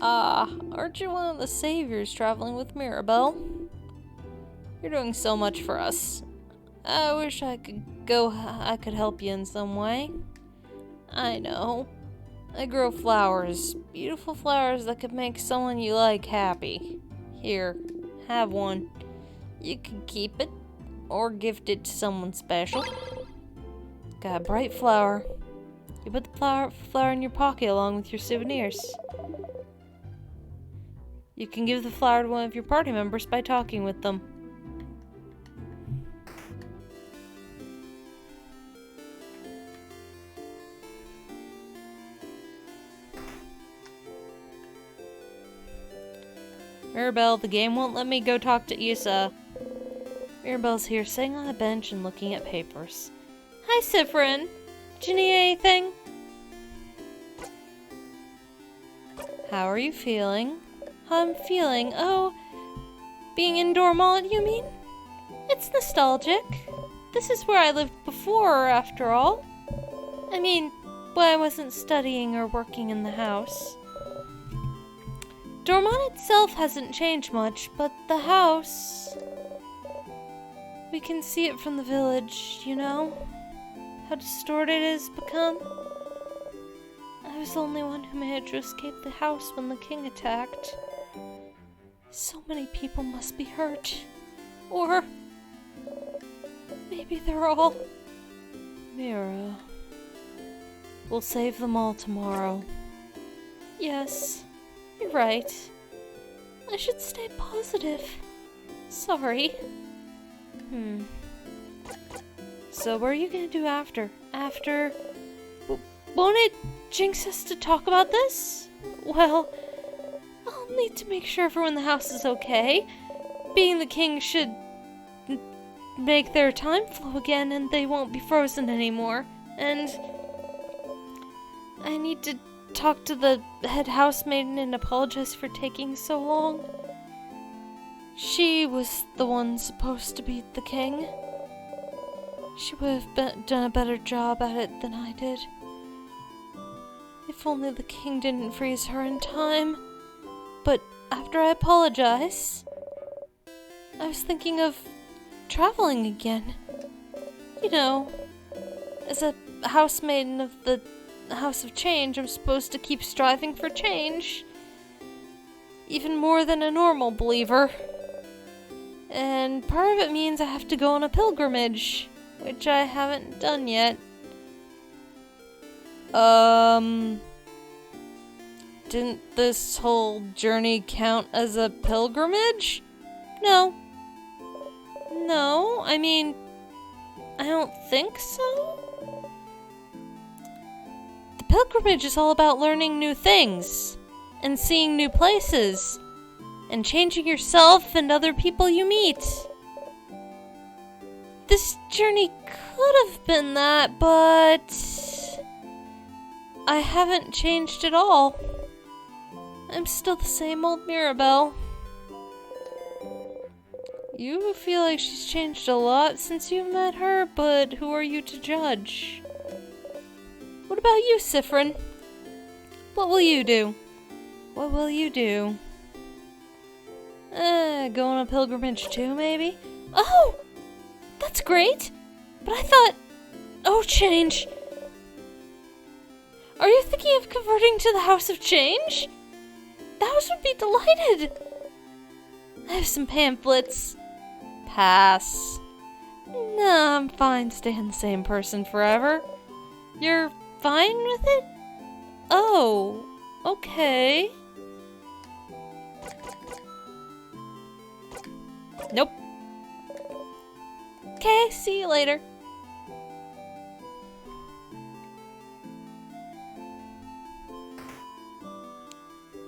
Aren't you one of the saviors traveling with Mirabelle? You're doing so much for us. I wish I could help you in some way. I know. I grow flowers. Beautiful flowers that could make someone you like happy. Here, have one. You can keep it, or gift it to someone special. Got a bright flower. You put the flower in your pocket along with your souvenirs. You can give the flower to one of your party members by talking with them. Mirabelle, the game won't let me go talk to Isa. Mirabelle's here sitting on a bench and looking at papers. Hi, Sifrin. Do you need anything? How are you feeling? How I'm feeling? Oh, being in Dormont, you mean? It's nostalgic. This is where I lived before, after all. I mean, when I wasn't studying or working in the house. Dormont itself hasn't changed much, but the house... We can see it from the village, you know? How distorted it has become. I was the only one who managed to escape the house when the king attacked. So many people must be hurt. Or... maybe they're all... Mira... We'll save them all tomorrow. Yes, you're right. I should stay positive. Sorry. So what are you gonna do after? Won't it jinx us to talk about this? Well, I'll need to make sure everyone in the house is okay. Being the king should make their time flow again and they won't be frozen anymore. And I need to talk to the head housemaiden and apologize for taking so long. She was the one supposed to beat the king. She would have done a better job at it than I did. If only the king didn't freeze her in time. But after I apologized, I was thinking of traveling again. You know, as a housemaiden of the House of Change, I'm supposed to keep striving for change. Even more than a normal believer. And part of it means I have to go on a pilgrimage, which I haven't done yet. Didn't this whole journey count as a pilgrimage? No. No, I mean, I don't think so. The pilgrimage is all about learning new things, and seeing new places, and changing yourself and other people you meet. This journey could have been that, but I haven't changed at all. I'm still the same old Mirabelle. You feel like she's changed a lot since you met her, but who are you to judge? What about you, Siffrin? What will you do? What will you do? Go on a pilgrimage too, maybe? Oh! That's great! But I thought... Oh, change! Are you thinking of converting to the House of Change? The house would be delighted! I have some pamphlets. Pass. Nah, I'm fine staying the same person forever. You're fine with it? Oh, okay. Nope. Okay, see you later.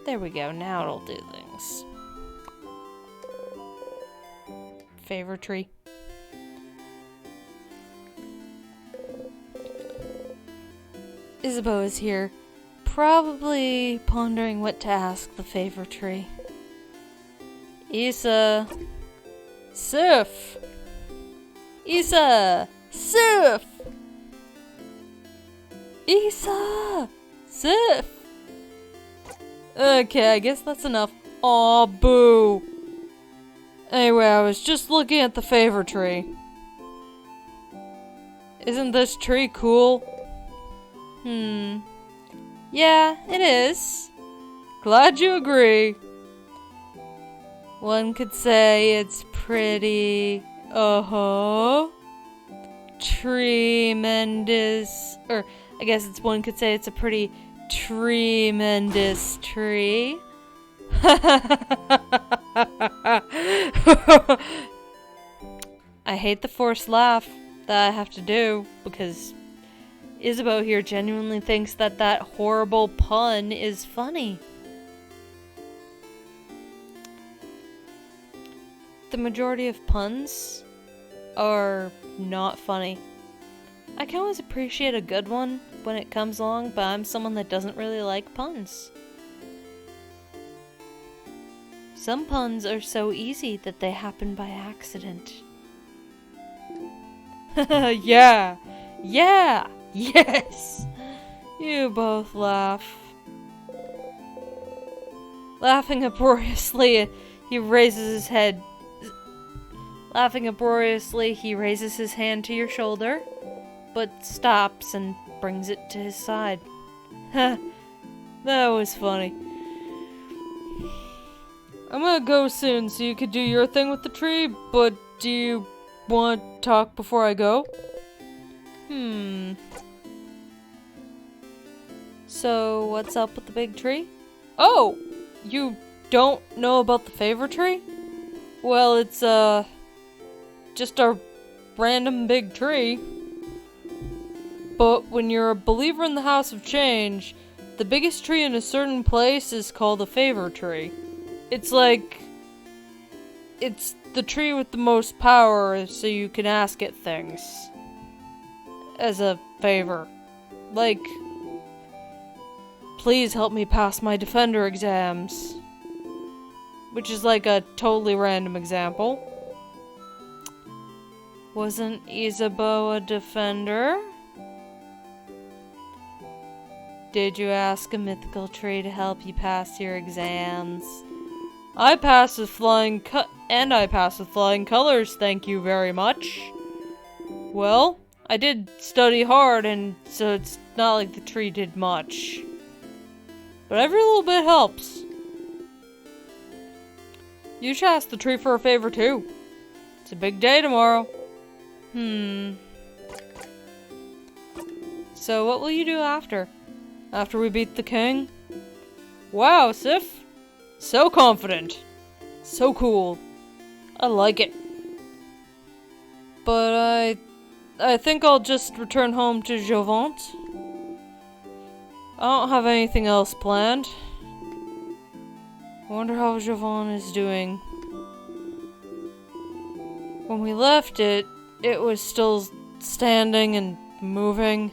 There we go, now it'll do things. Favor tree. Isabeau is here, probably pondering what to ask the favor tree. Issa. Sif! Issa! Sif! Issa! Sif! Okay, I guess that's enough. Aw, boo! Anyway, I was just looking at the favor tree. Isn't this tree cool? Yeah, it is. Glad you agree. One could say it's pretty... tremendous. Or, I guess one could say it's a pretty tremendous tree. I hate the forced laugh that I have to do, because Isabeau here genuinely thinks that that horrible pun is funny. The majority of puns are not funny. I can always appreciate a good one when it comes along, but I'm someone that doesn't really like puns. Some puns are so easy that they happen by accident. Yeah! Yeah! Yes! You both laugh. Laughing uproariously, he raises his head. Laughing uproariously, he raises his hand to your shoulder, but stops and brings it to his side. That was funny. I'm gonna go soon, so you could do your thing with the tree, but do you want to talk before I go? So, what's up with the big tree? Oh! You don't know about the favor tree? Well, it's, just a random big tree. But when you're a believer in the House of Change, the biggest tree in a certain place is called a favor tree. It's like... it's the tree with the most power, so you can ask it things. As a favor. Like... please help me pass my Defender exams. Which is like a totally random example. Wasn't Isabeau a defender? Did you ask a mythical tree to help you pass your exams? I passed with flying colors, thank you very much. Well, I did study hard, and so it's not like the tree did much. But every little bit helps. You should ask the tree for a favor too. It's a big day tomorrow. So what will you do after? After we beat the king? Wow, Sif! So confident. So cool. I like it. But I think I'll just return home to Jovant. I don't have anything else planned. I wonder how Jovant is doing. When we left it was still standing and moving.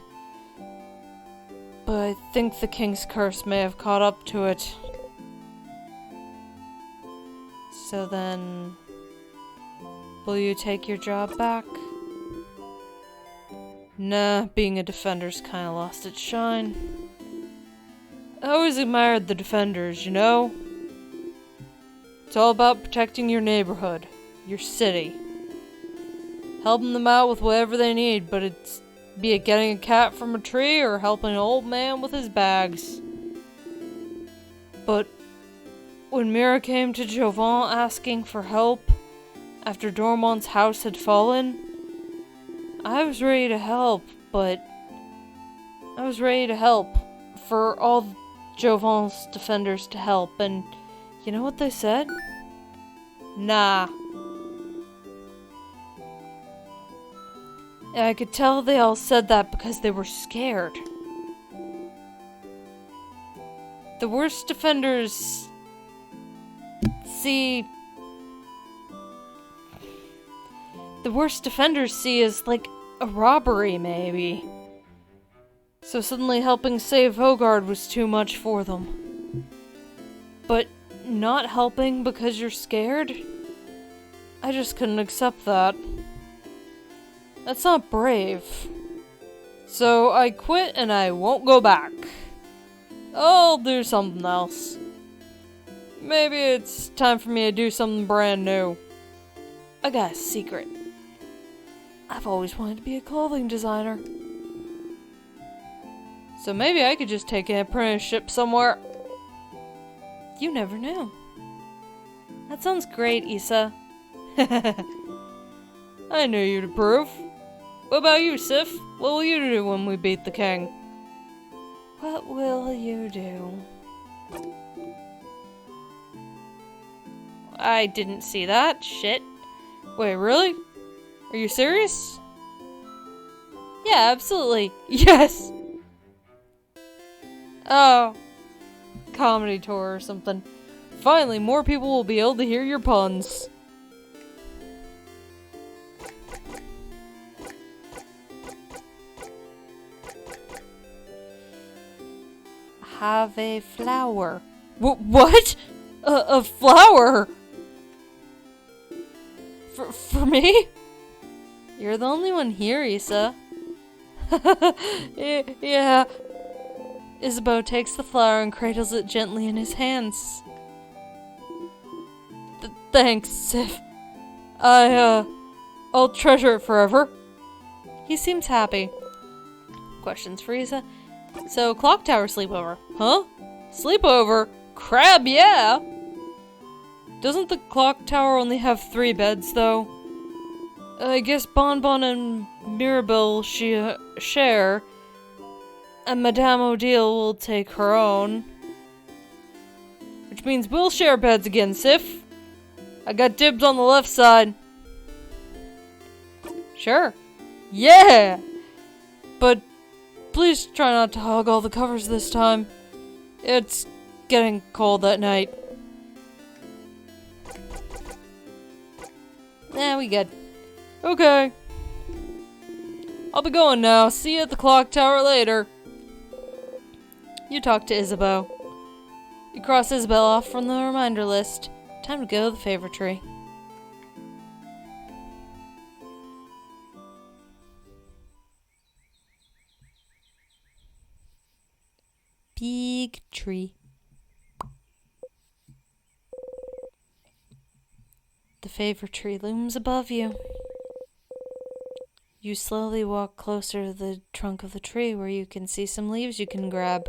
But I think the king's curse may have caught up to it. So then, will you take your job back? Nah, being a defender's kinda lost its shine. I always admired the defenders, you know? It's all about protecting your neighborhood, your city. Helping them out with whatever they need, but it's be it getting a cat from a tree or helping an old man with his bags. But when Mira came to Jovant asking for help after Dormont's house had fallen, I was ready to help, but I was ready to help for all Jovant's defenders to help, and you know what they said? Nah. And I could tell they all said that because they were scared. The worst defenders see as like a robbery, maybe. So suddenly helping save Hogard was too much for them. But not helping because you're scared? I just couldn't accept that. That's not brave. So I quit and I won't go back. I'll do something else. Maybe it's time for me to do something brand new. I got a secret. I've always wanted to be a clothing designer. So maybe I could just take an apprenticeship somewhere. You never know. That sounds great, Issa. I knew you'd approve. What about you, Sif? What will you do when we beat the king? What will you do? I didn't see that. Shit. Wait, really? Are you serious? Yeah, absolutely. Yes! Oh. Comedy tour or something. Finally, more people will be able to hear your puns. Have a flower. What? A flower? For me? You're the only one here, Issa. Yeah. Isabeau takes the flower and cradles it gently in his hands. Thanks, Sif. I'll treasure it forever. He seems happy. Questions for Issa? So, clock tower sleepover. Huh? Sleepover? Crab, yeah! Doesn't the clock tower only have 3 beds, though? I guess Bonbon and Mirabelle share, and Madame Odile will take her own. Which means we'll share beds again, Sif. I got dibs on the left side. Sure. Yeah! But please try not to hog all the covers this time. It's getting cold at night. Nah, we good. Okay. I'll be going now. See you at the clock tower later. You talk to Isabeau. You cross Isabelle off from the reminder list. Time to go to the favorite tree. Big tree. The favorite tree looms above you. You slowly walk closer to the trunk of the tree where you can see some leaves you can grab.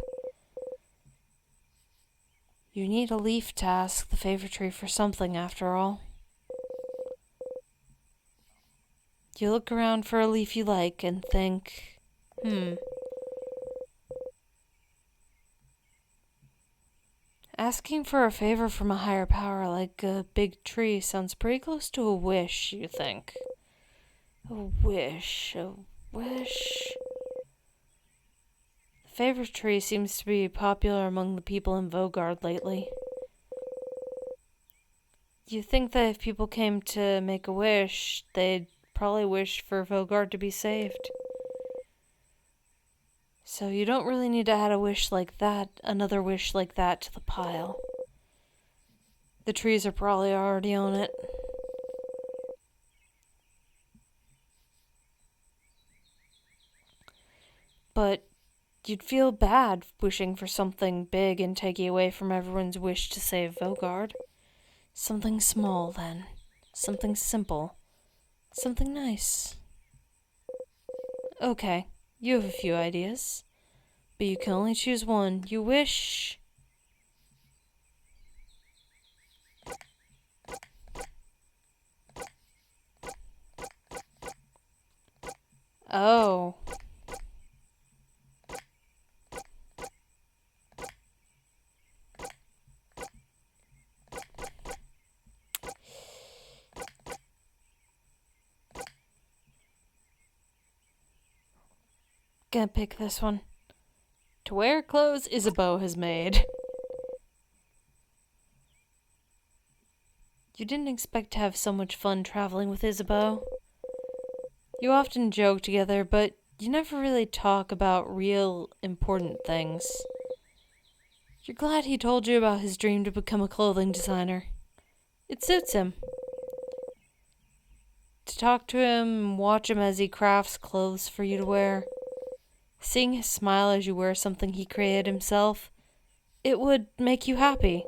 You need a leaf to ask the favorite tree for something, after all. You look around for a leaf you like and think, asking for a favor from a higher power like a big tree sounds pretty close to a wish, you think. A wish. The favorite tree seems to be popular among the people in Vogard lately. You think that if people came to make a wish, they'd probably wish for Vogard to be saved. So you don't really need to add a wish like that, another wish like that to the pile. The trees are probably already on it. But you'd feel bad wishing for something big and taking away from everyone's wish to save Vogard. Something small, then. Something simple. Something nice. Okay, you have a few ideas. But you can only choose one. You wish... Oh. Gonna pick this one. To wear clothes Isabeau has made. You didn't expect to have so much fun traveling with Isabeau. You often joke together, but you never really talk about real important things. You're glad he told you about his dream to become a clothing designer. It suits him. To talk to him and watch him as he crafts clothes for you to wear. Seeing his smile as you wear something he created himself, it would make you happy.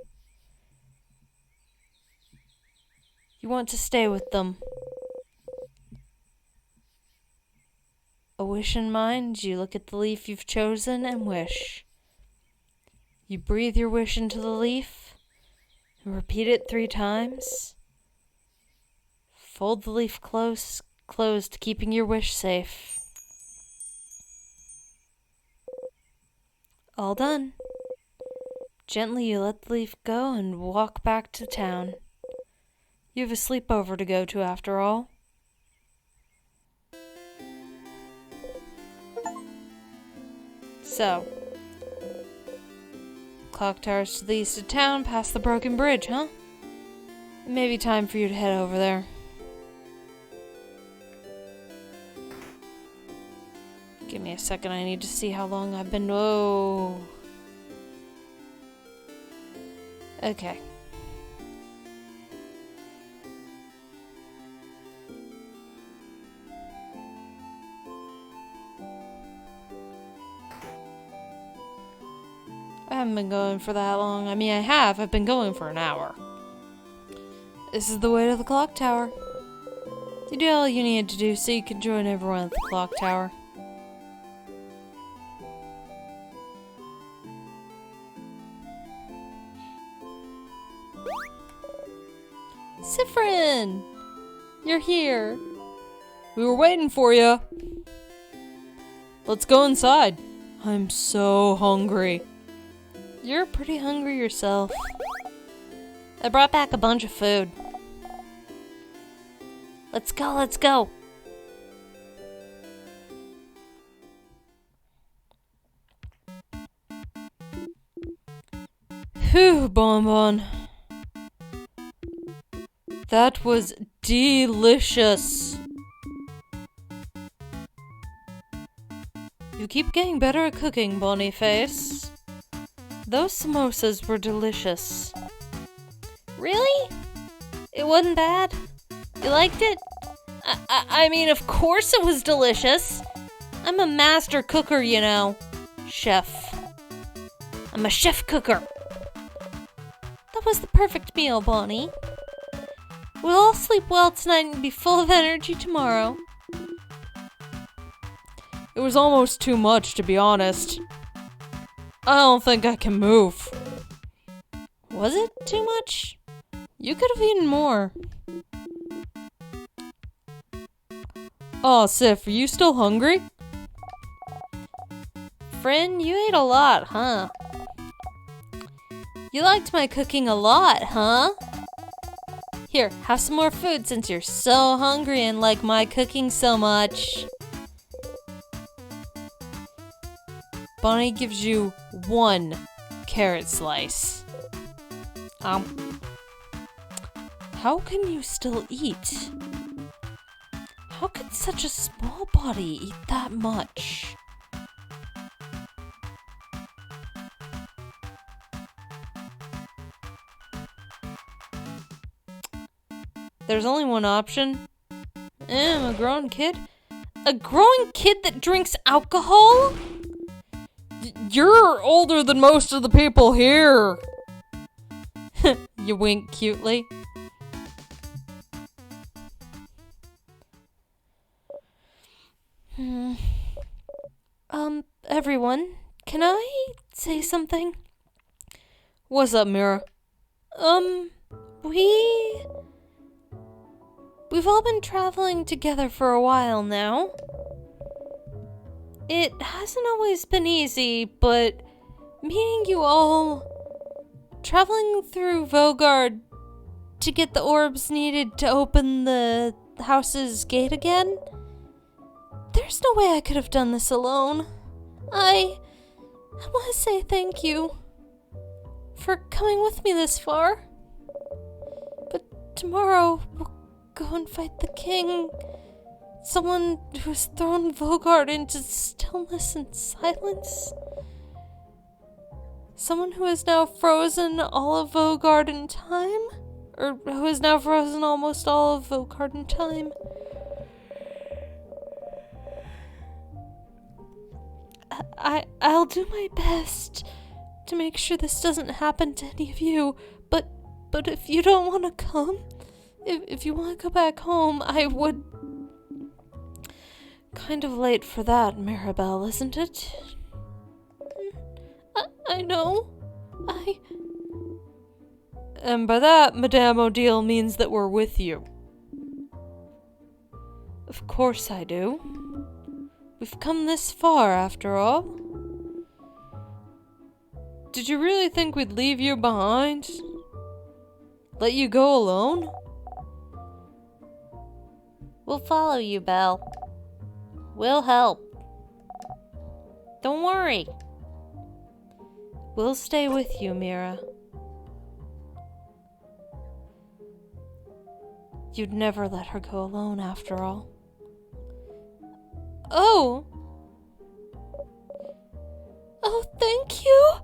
You want to stay with them. A wish in mind, you look at the leaf you've chosen and wish. You breathe your wish into the leaf and repeat it 3 times. Fold the leaf closed, keeping your wish safe. All done. Gently you let the leaf go and walk back to town. You have a sleepover to go to after all. So, clock towers to the east of town, past the broken bridge, huh? It may be time for you to head over there. Give me a second, I need to see how long I've been... Whoa. Okay. I haven't been going for that long. I mean, I have. I've been going for an hour. This is the way to the clock tower. You did all you needed to do so you can join everyone at the clock tower. Sifrin! You're here. We were waiting for you. Let's go inside. I'm so hungry. You're pretty hungry yourself. I brought back a bunch of food. Let's go, let's go. Whew, Bonbon. That was delicious. You keep getting better at cooking, Boniface. Those samosas were delicious. Really? It wasn't bad? You liked it? I mean, of course it was delicious. I'm a master cooker, you know. Chef. I'm a chef cooker. That was the perfect meal, Bonnie. We'll all sleep well tonight and be full of energy tomorrow. It was almost too much, to be honest. I don't think I can move. Was it too much? You could have eaten more. Aw, Sif, are you still hungry? Friend, you ate a lot, huh? You liked my cooking a lot, huh? Here, have some more food since you're so hungry and like my cooking so much. Bonnie gives you 1 carrot slice. How can you still eat? How could such a small body eat that much? There's only one option. I'm a grown kid. A grown kid that drinks alcohol? You're older than most of the people here. You wink cutely. Everyone, can I say something? What's up, Mira? We've all been traveling together for a while now. It hasn't always been easy, but meeting you all, traveling through Vogard to get the orbs needed to open the house's gate again, there's no way I could have done this alone. I want to say thank you for coming with me this far. But tomorrow we'll go and fight the king. Someone who has thrown Vogard into stillness and silence. Someone who has now frozen all of Vogard in time? Or who has now frozen almost all of Vogard in time. I'll do my best to make sure this doesn't happen to any of you, but if you don't want to come, if you want to go back home, I would... Kind of late for that, Mirabelle, isn't it? I know. And by that, Madame Odile means that we're with you. Of course I do. We've come this far, after all. Did you really think we'd leave you behind? Let you go alone? We'll follow you, Belle. We'll help. Don't worry. We'll stay with you, Mira. You'd never let her go alone, after all. Oh! Oh, thank you!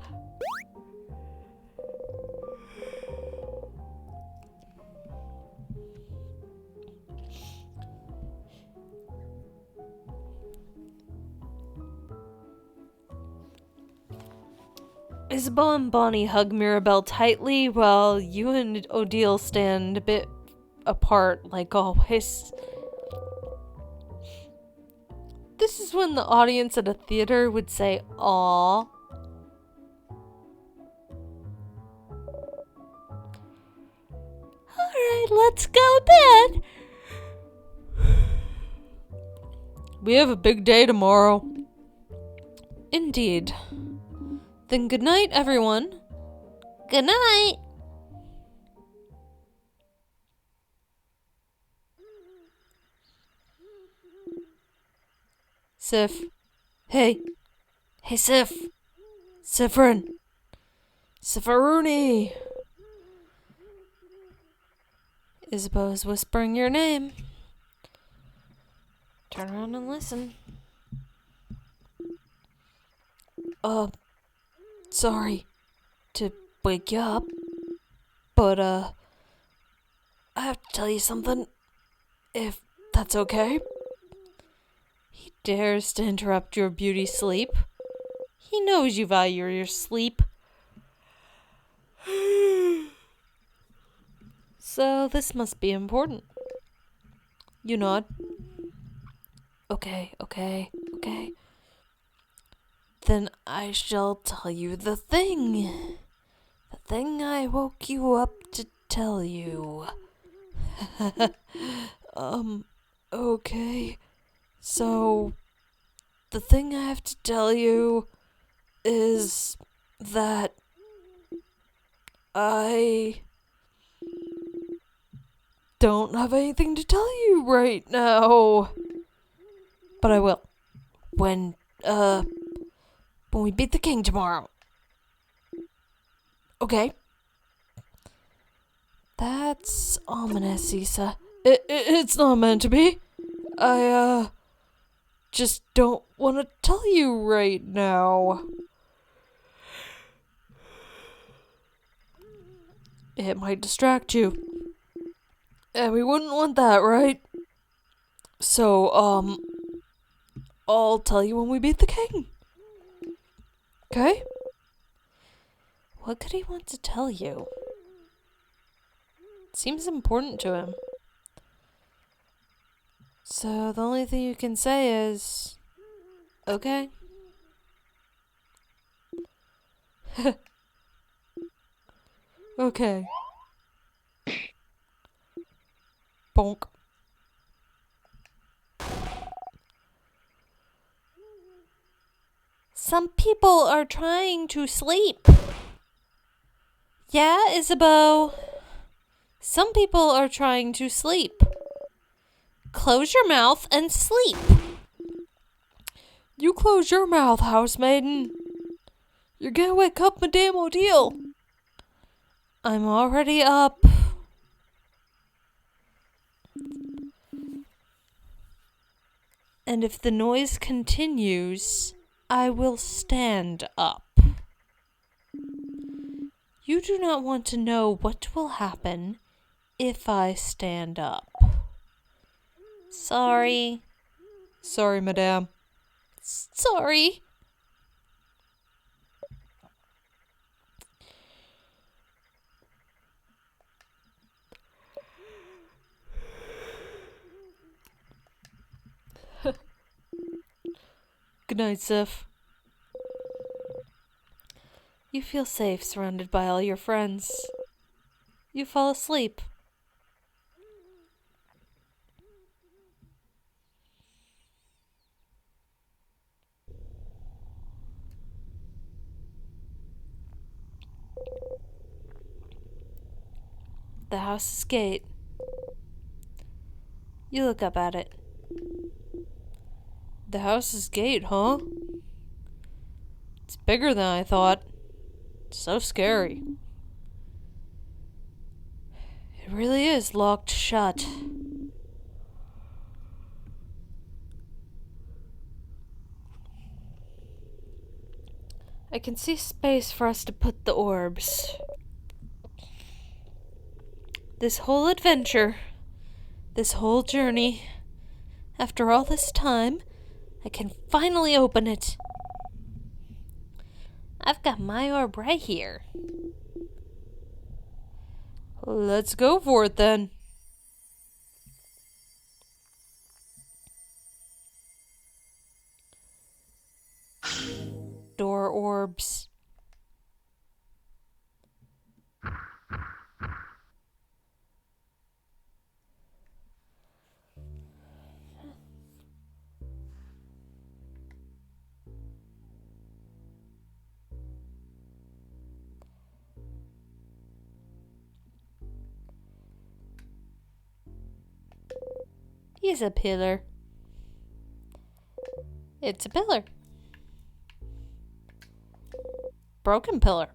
Isabel and Bonnie hug Mirabelle tightly while you and Odile stand a bit apart, like always. This is when the audience at a theater would say, "Aww." Alright, let's go to bed. We have a big day tomorrow. Indeed. Then good night, everyone. Good night. Sif. Hey. Hey, Sif. Sifrin. Sifaruni. Isabeau is whispering your name. Turn around and listen. Sorry to wake you up, but, I have to tell you something, if that's okay. He dares to interrupt your beauty sleep. He knows you value your sleep. So this must be important. You nod. Okay. Then I shall tell you the thing. The thing I woke you up to tell you. Okay. So, the thing I have to tell you is that I don't have anything to tell you right now. But I will. When we beat the king tomorrow. Okay. That's ominous, Issa. It's not meant to be. I, just don't want to tell you right now. It might distract you. And we wouldn't want that, right? So, I'll tell you when we beat the king. Okay? What could he want to tell you? It seems important to him. So the only thing you can say is, okay. Okay. Bonk. Some people are trying to sleep. Yeah, Isabeau. Some people are trying to sleep. Close your mouth and sleep. You close your mouth, housemaiden. You're gonna wake up Madame Odile. I'm already up. And if the noise continues, I will stand up. You do not want to know what will happen if I stand up. Sorry. Sorry, madame. Sorry. Good night, Sif. You feel safe surrounded by all your friends. You fall asleep. The house's gate. You look up at it. The house's gate, huh? It's bigger than I thought. It's so scary. It really is locked shut. I can see space for us to put the orbs. This whole adventure, this whole journey, after all this time, I can finally open it. I've got my orb right here. Let's go for it then. Door orbs. He's a pillar. It's a pillar. Broken pillar.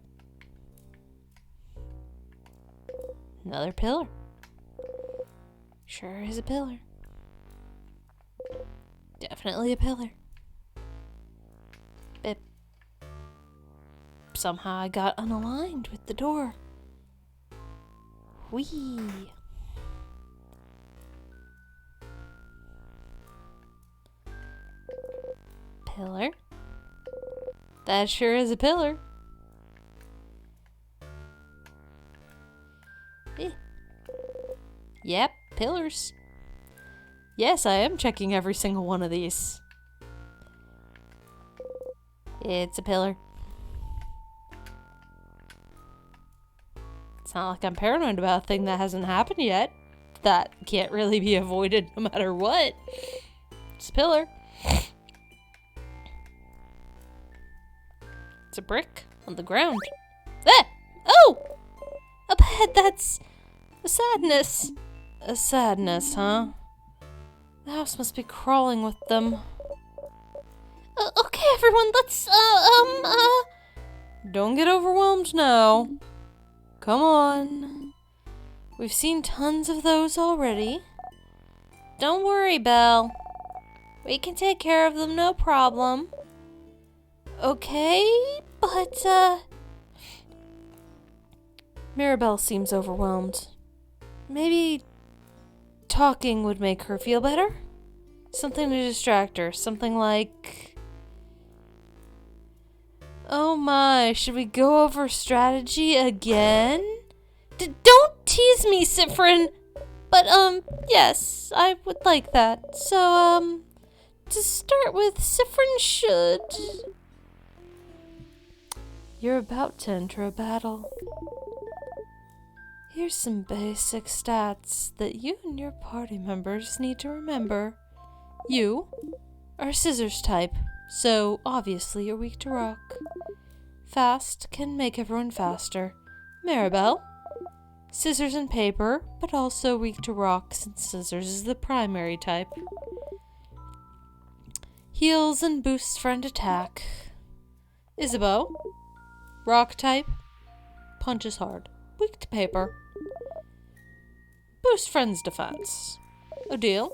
Another pillar. Sure is a pillar. Definitely a pillar. It somehow I got unaligned with the door. Whee! Pillar. That sure is a pillar. Yep, pillars. Yes, I am checking every single one of these. It's a pillar. It's not like I'm paranoid about a thing that hasn't happened yet. That can't really be avoided no matter what. It's a pillar. It's a brick on the ground. Ah! Oh! I bet that's a sadness. A sadness, huh? The house must be crawling with them. Okay, everyone, let's, Don't get overwhelmed now. Come on. We've seen tons of those already. Don't worry, Belle. We can take care of them, no problem. Okay, but, Mirabelle seems overwhelmed. Maybe talking would make her feel better? Something to distract her. Something like... Oh my, should we go over strategy again? Don't tease me, Cypherin! But, yes, I would like that. So, to start with, Cypherin should... You're about to enter a battle. Here's some basic stats that you and your party members need to remember. You are scissors type, so obviously you're weak to rock. Fast can make everyone faster. Mirabelle, scissors and paper, but also weak to rock since scissors is the primary type. Heals and boosts friend attack. Isabeau, rock type, punches hard, weak to paper. Boost friend's defense. Odile,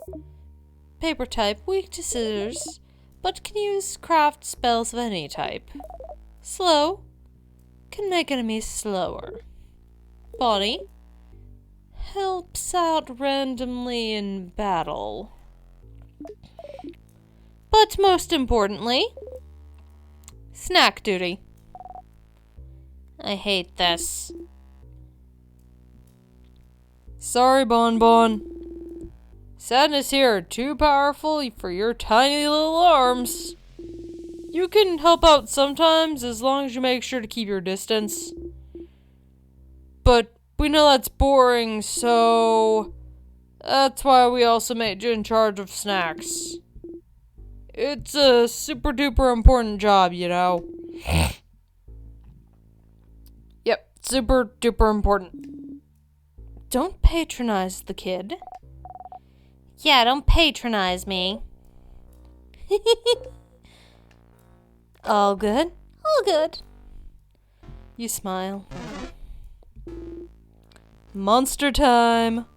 paper type, weak to scissors, but can use craft spells of any type. Slow, can make enemies slower. Bonnie, helps out randomly in battle. But most importantly, snack duty. I hate this. Sorry, Bonbon. Sadness here are too powerful for your tiny little arms. You can help out sometimes as long as you make sure to keep your distance. But we know that's boring, so that's why we also made you in charge of snacks. It's a super duper important job, you know. Yep, super duper important. Don't patronize the kid. Yeah, don't patronize me. All good? All good. You smile. Monster time!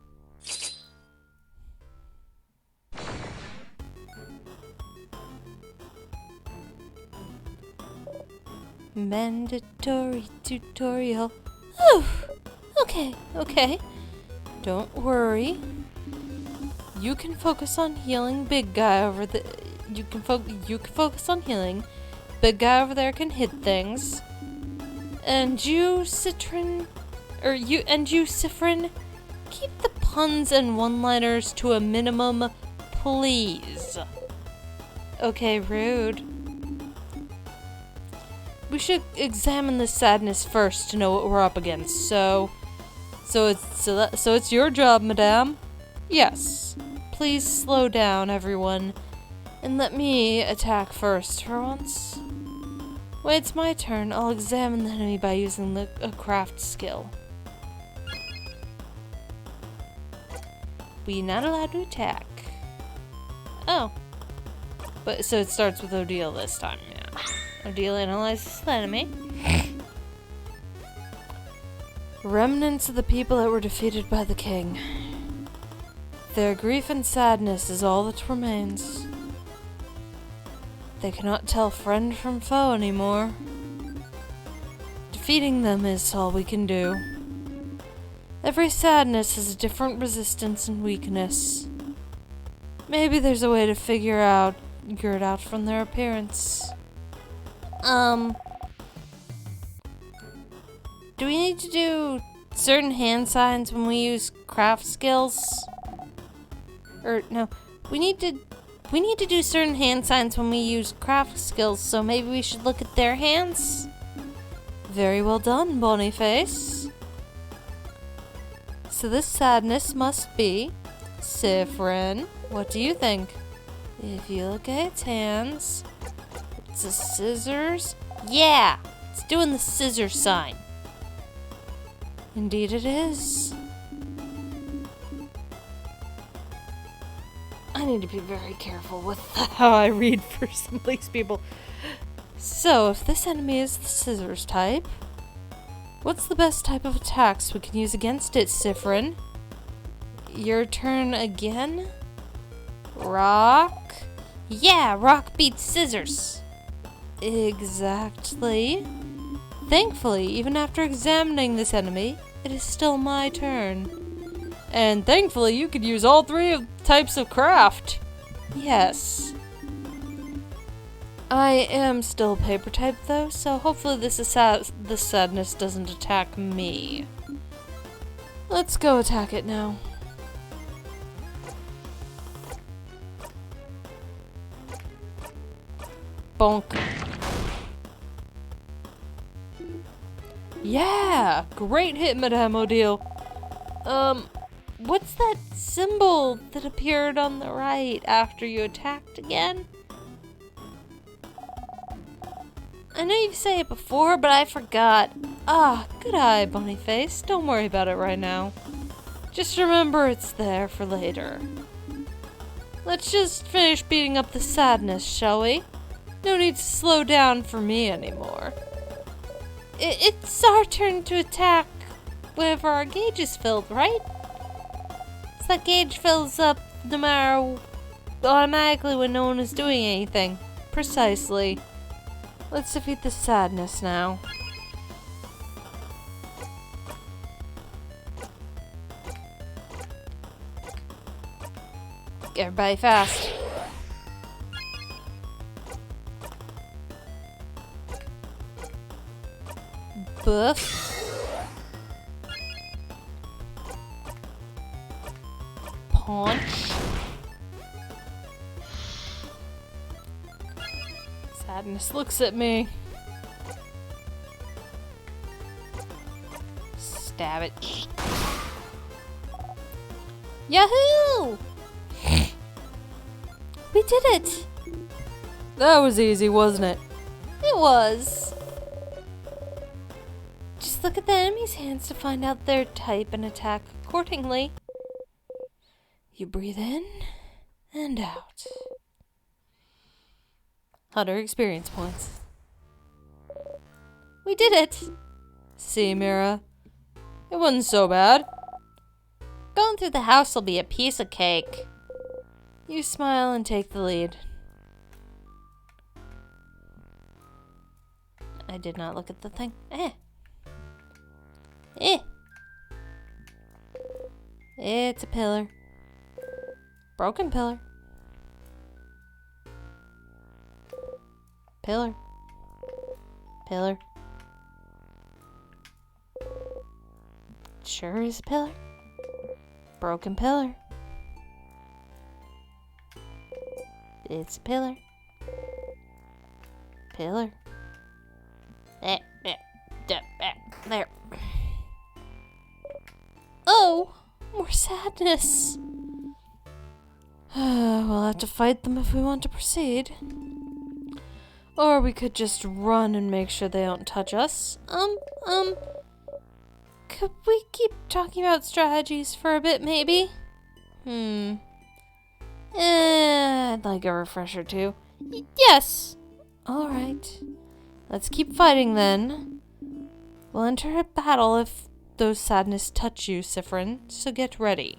Mandatory tutorial. Whew. Okay. Don't worry. You can focus on healing big guy over the... You can focus on healing. Big guy over there can hit things. And you, Cypherin, keep the puns and one-liners to a minimum, please. Okay, rude. We should examine the sadness first to know what we're up against. So it's your job, madame. Yes. Please slow down, everyone, and let me attack first for once. When it's my turn, I'll examine the enemy by using a craft skill. We're not allowed to attack. Oh. But so it starts with Odile this time, yeah. Odile analyzes the enemy. Remnants of the people that were defeated by the king. Their grief and sadness is all that remains. They cannot tell friend from foe anymore. Defeating them is all we can do. Every sadness has a different resistance and weakness. Maybe there's a way to figure it out from their appearance. Do we need to do certain hand signs when we use craft skills. Or no, we need to do certain hand signs when we use craft skills, so maybe we should look at their hands? Very well done, Boniface. So this sadness must be Siffrin. What do you think? If you look at its hands, it's a scissors. Yeah, it's doing the scissor sign. Indeed it is. I need to be very careful with how I read for some of these people. So, if this enemy is the scissors type, what's the best type of attacks we can use against it, Siffrin? Your turn again? Rock? Yeah, rock beats scissors. Exactly. Thankfully, even after examining this enemy, it is still my turn. And thankfully, you could use all three types of craft. Yes. I am still paper type though, so hopefully this sadness doesn't attack me. Let's go attack it now. Bonk. Yeah! Great hit, Madame Odile. What's that symbol that appeared on the right after you attacked again? I know you've said it before, but I forgot. Ah, good eye, Boniface. Don't worry about it right now. Just remember it's there for later. Let's just finish beating up the sadness, shall we? No need to slow down for me anymore. It's our turn to attack whenever our gauge is filled, right? So that gauge fills up no matter automatically when no one is doing anything. Precisely. Let's defeat the sadness now. Everybody fast. Buff. Punch. Sadness looks at me. Stab it. Yahoo! We did it! That was easy, wasn't it? It was. Just look at the enemy's hands to find out their type and attack accordingly. You breathe in and out. 100 experience points. We did it! See, Mira? It wasn't so bad. Going through the house will be a piece of cake. You smile and take the lead. I did not look at the thing. It's a pillar. Broken pillar. Pillar. Pillar. Sure is a pillar. Broken pillar. It's a pillar. Pillar. There. Oh, more sadness. We'll have to fight them if we want to proceed. Or we could just run and make sure they don't touch us. Could we keep talking about strategies for a bit, maybe? I'd like a refresher too. Yes! Alright. Let's keep fighting then. We'll enter a battle if those sadness touch you, Siffrin, so get ready.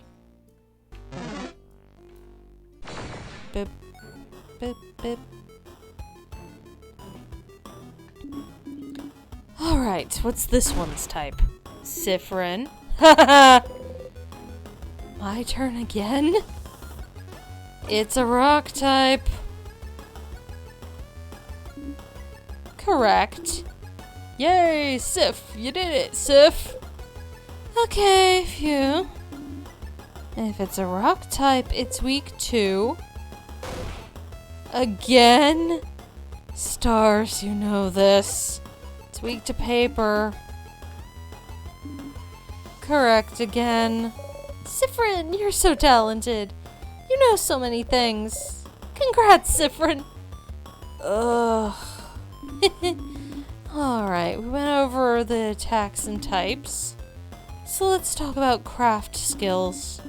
Bip, bip, bip. Alright, what's this one's type? Siffrin. Haha! My turn again? It's a rock type. Correct. Yay, Sif! You did it, Sif! Okay, phew. If it's a rock type, it's weak to... Again? Stars, you know this. It's weak to paper. Correct again. Sifrin, you're so talented. You know so many things. Congrats, Sifrin. Ugh. Alright, we went over the attacks and types. So let's talk about craft skills.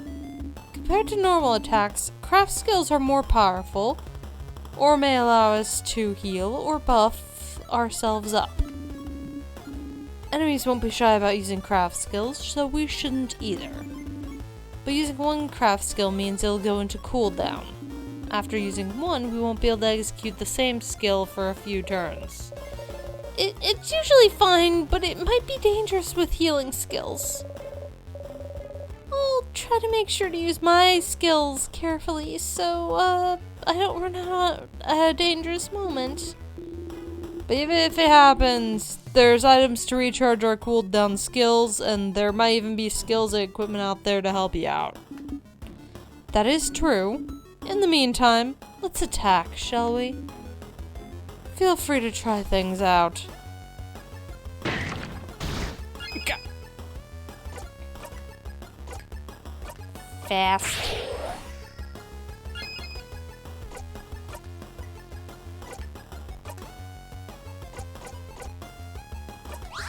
Compared to normal attacks, craft skills are more powerful, or may allow us to heal or buff ourselves up. Enemies won't be shy about using craft skills, so we shouldn't either. But using one craft skill means it'll go into cooldown. After using one, we won't be able to execute the same skill for a few turns. It's usually fine, but it might be dangerous with healing skills. I'll try to make sure to use my skills carefully, so, I don't run out at a dangerous moment. But even if it happens, there's items to recharge our cooldown skills, and there might even be skills and equipment out there to help you out. That is true. In the meantime, let's attack, shall we? Feel free to try things out. Fast.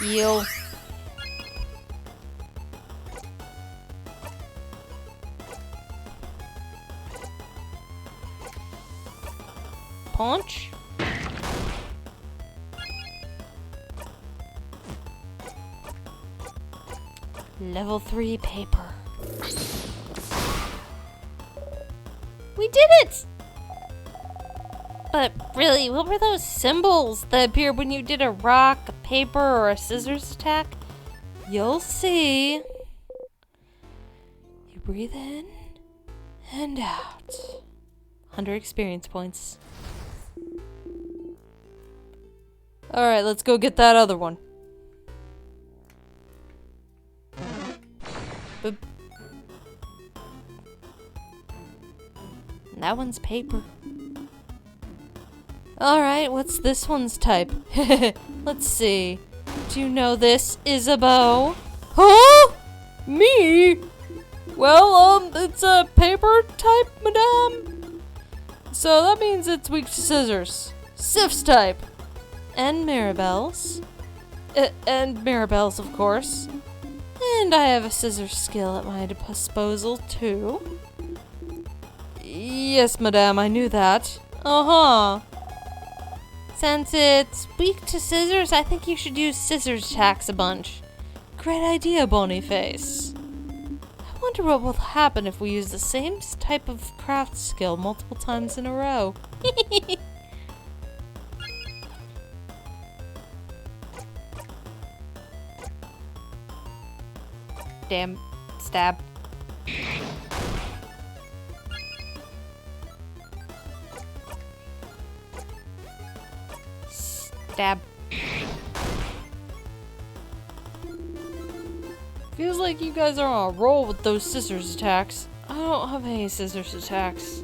Heal. Punch. Level 3 paper. We did it! But really, what were those symbols that appeared when you did a rock, a paper, or a scissors attack? You'll see. You breathe in and out. 100 experience points. Alright, let's go get that other one. Boop. That one's paper. Alright, what's this one's type? Let's see. Do you know this is a bow? Huh? Me? Well, it's a paper type, madame. So that means it's weak to scissors. Sif's type. And Mirabelle's. And Mirabelle's, of course. And I have a scissors skill at my disposal, too. Yes, madame, I knew that. Uh-huh. Since it's weak to scissors, I think you should use scissors attacks a bunch. Great idea, Bonyface. I wonder what will happen if we use the same type of craft skill multiple times in a row. Damn. Stab. Stab. Feels like you guys are on a roll with those scissors attacks. I don't have any scissors attacks.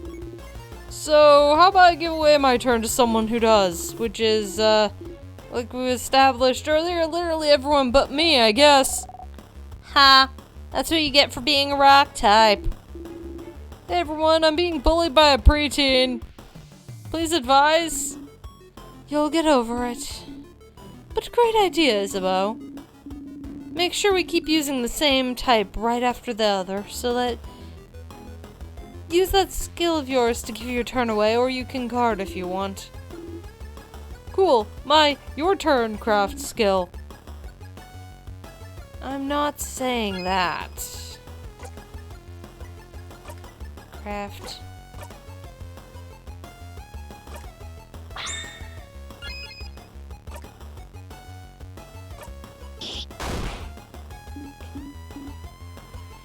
So, how about I give away my turn to someone who does? Which is, like we established earlier, literally everyone but me, I guess. Ha! That's what you get for being a rock type. Hey everyone, I'm being bullied by a preteen. Please advise. You'll get over it. But great idea, Isabeau. Make sure we keep using the same type right after the other, so that... Use that skill of yours to give your turn away, or you can guard if you want. Cool. Your turn craft skill. I'm not saying that. Craft.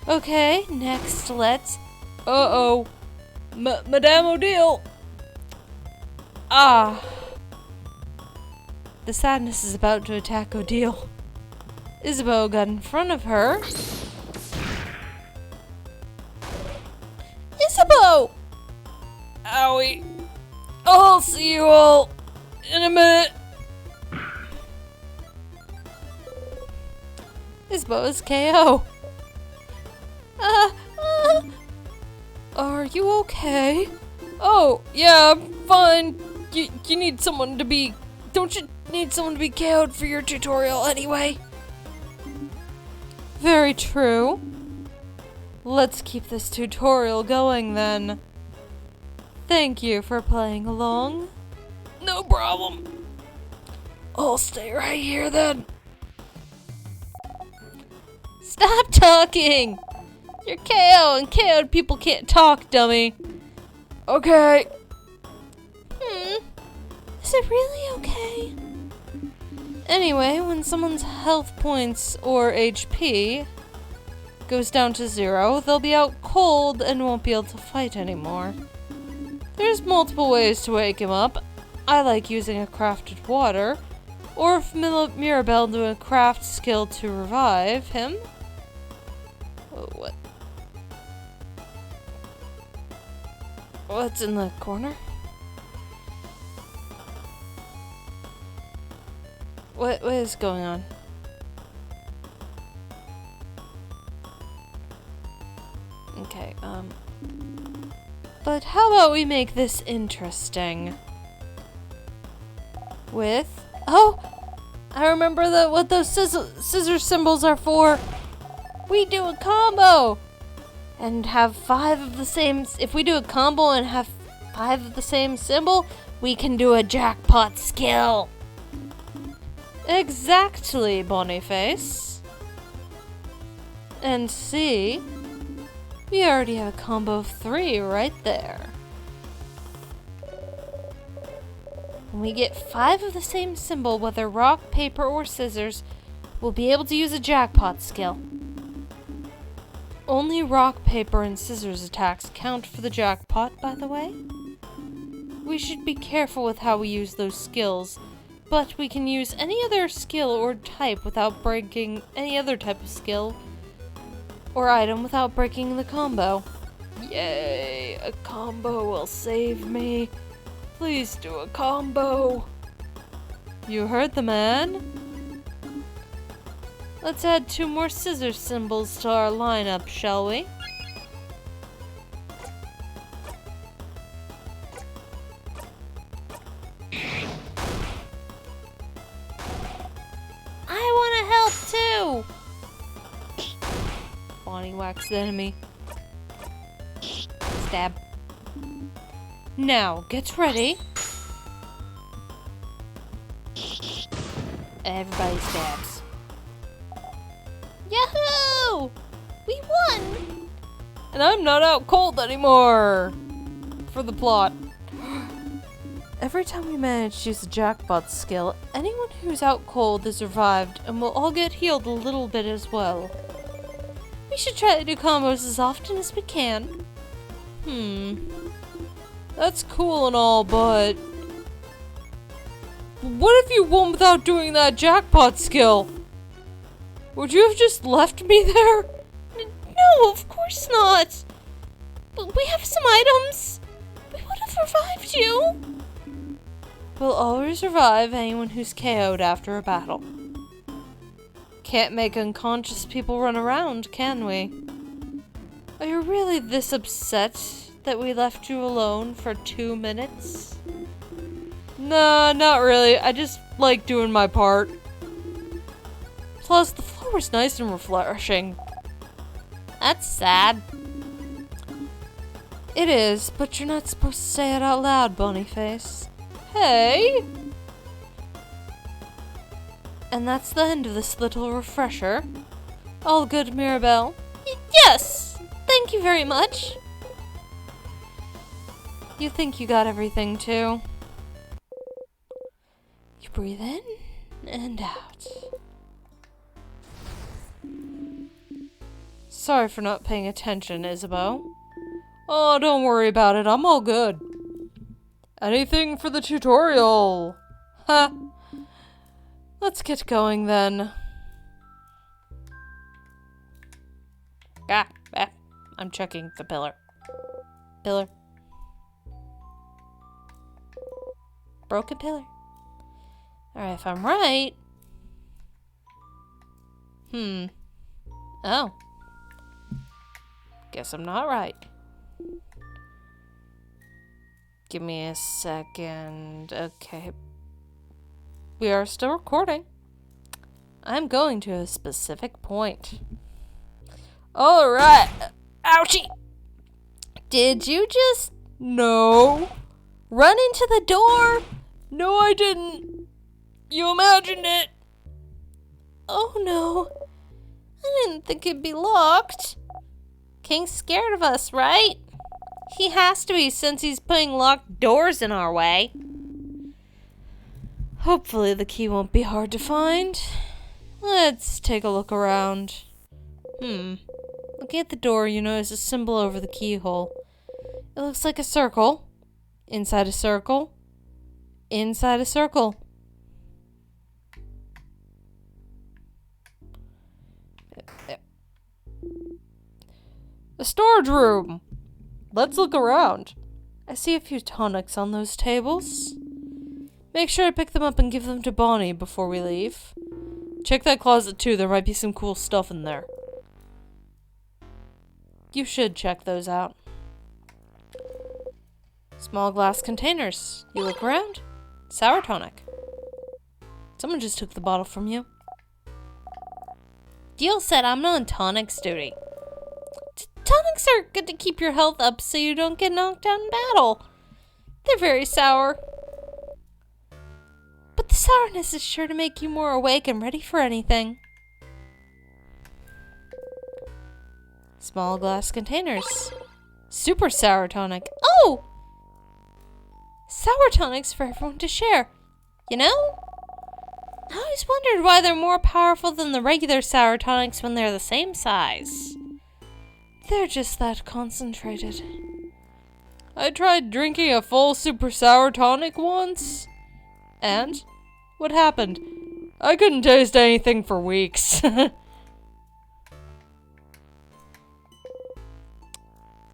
Okay, next let's... Uh-oh. Madame Odile! Ah. The sadness is about to attack Odile. Isabeau got in front of her. Isabeau! Owie. I'll see you all in a minute. Isabeau is KO. Are you okay? Oh, yeah, I'm fine. You need someone to be... Don't you need someone to be KO'd for your tutorial anyway? Very true. Let's keep this tutorial going then. Thank you for playing along. No problem. I'll stay right here then. Stop talking! You're KO and KO'd people can't talk, dummy. Okay. Is it really okay? Anyway, when someone's health points or HP goes down to 0, they'll be out cold and won't be able to fight anymore. There's multiple ways to wake him up. I like using a crafted water, or if Mirabelle do a craft skill to revive him. Oh, what? What's in the corner? What is going on? Okay, but how about we make this interesting? With... Oh! I remember what those scissor symbols are for! We do a combo! And have 5 of the same... If we do a combo and have 5 of the same symbol, we can do a jackpot skill! Exactly, Boniface. And see... We already have a combo of 3 right there. When we get 5 of the same symbol, whether rock, paper, or scissors, we'll be able to use a jackpot skill. Only rock, paper, and scissors attacks count for the jackpot, by the way. We should be careful with how we use those skills, but we can use any other skill or type without breaking any other type of skill or item without breaking the combo. Yay! A combo will save me. Please do a combo. You heard the man. Let's add 2 more scissor symbols to our lineup, shall we? I want to help too! Bonnie whacks the enemy. Stab. Now, get ready. Everybody stabs. Yahoo! We won! And I'm not out cold anymore! For the plot. Every time we manage to use the jackpot skill, anyone who's out cold is revived and will all get healed a little bit as well. We should try to do combos as often as we can. That's cool and all, but... What if you won without doing that jackpot skill? Would you have just left me there? No, of course not. But we have some items. We would have revived you. We'll always revive anyone who's KO'd after a battle. Can't make unconscious people run around, can we? Are you really this upset that we left you alone for 2 minutes? Nah, not really. I just like doing my part. Plus, the floor was nice and refreshing. That's sad. It is, but you're not supposed to say it out loud, Boniface. Hey! And that's the end of this little refresher. All good, Mirabelle? Yes! Thank you very much. You think you got everything, too? You breathe in and out. Sorry for not paying attention, Isabeau. Oh, don't worry about it. I'm all good. Anything for the tutorial. Ha! Let's get going then. I'm checking the pillar. Pillar. Broken pillar. Alright, if I'm right... Oh. Guess I'm not right. Give me a second. Okay. We are still recording. I'm going to a specific point. Alright. Ouchie! Did you just... No. Run into the door? No, I didn't. You imagined it. Oh no. I didn't think it'd be locked. King's scared of us, right? He has to be since he's putting locked doors in our way. Hopefully the key won't be hard to find. Let's take a look around. Looking at the door, you notice a symbol over the keyhole. It looks like a circle. Inside a circle. Inside a circle. A storage room. Let's look around. I see a few tonics on those tables. Make sure to pick them up and give them to Bonnie before we leave. Check that closet too, there might be some cool stuff in there. You should check those out. Small glass containers. You look around? Sour tonic. Someone just took the bottle from you. Deal said I'm not on tonics duty. Tonics are good to keep your health up so you don't get knocked out in battle. They're very sour. But the sourness is sure to make you more awake and ready for anything. Small glass containers. Super sour tonic. Oh! Sour tonics for everyone to share. You know? I always wondered why they're more powerful than the regular sour tonics when they're the same size. They're just that concentrated. I tried drinking a full super sour tonic once. And? What happened? I couldn't taste anything for weeks.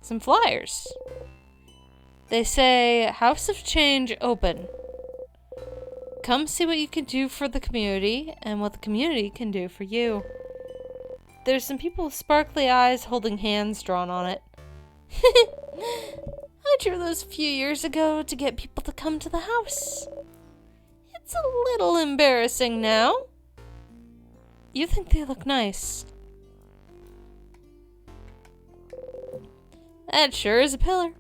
Some flyers. They say, House of Change open. Come see what you can do for the community and what the community can do for you. There's some people with sparkly eyes holding hands drawn on it. I drew those a few years ago to get people to come to the house. It's a little embarrassing now. You think they look nice. That sure is a pillar.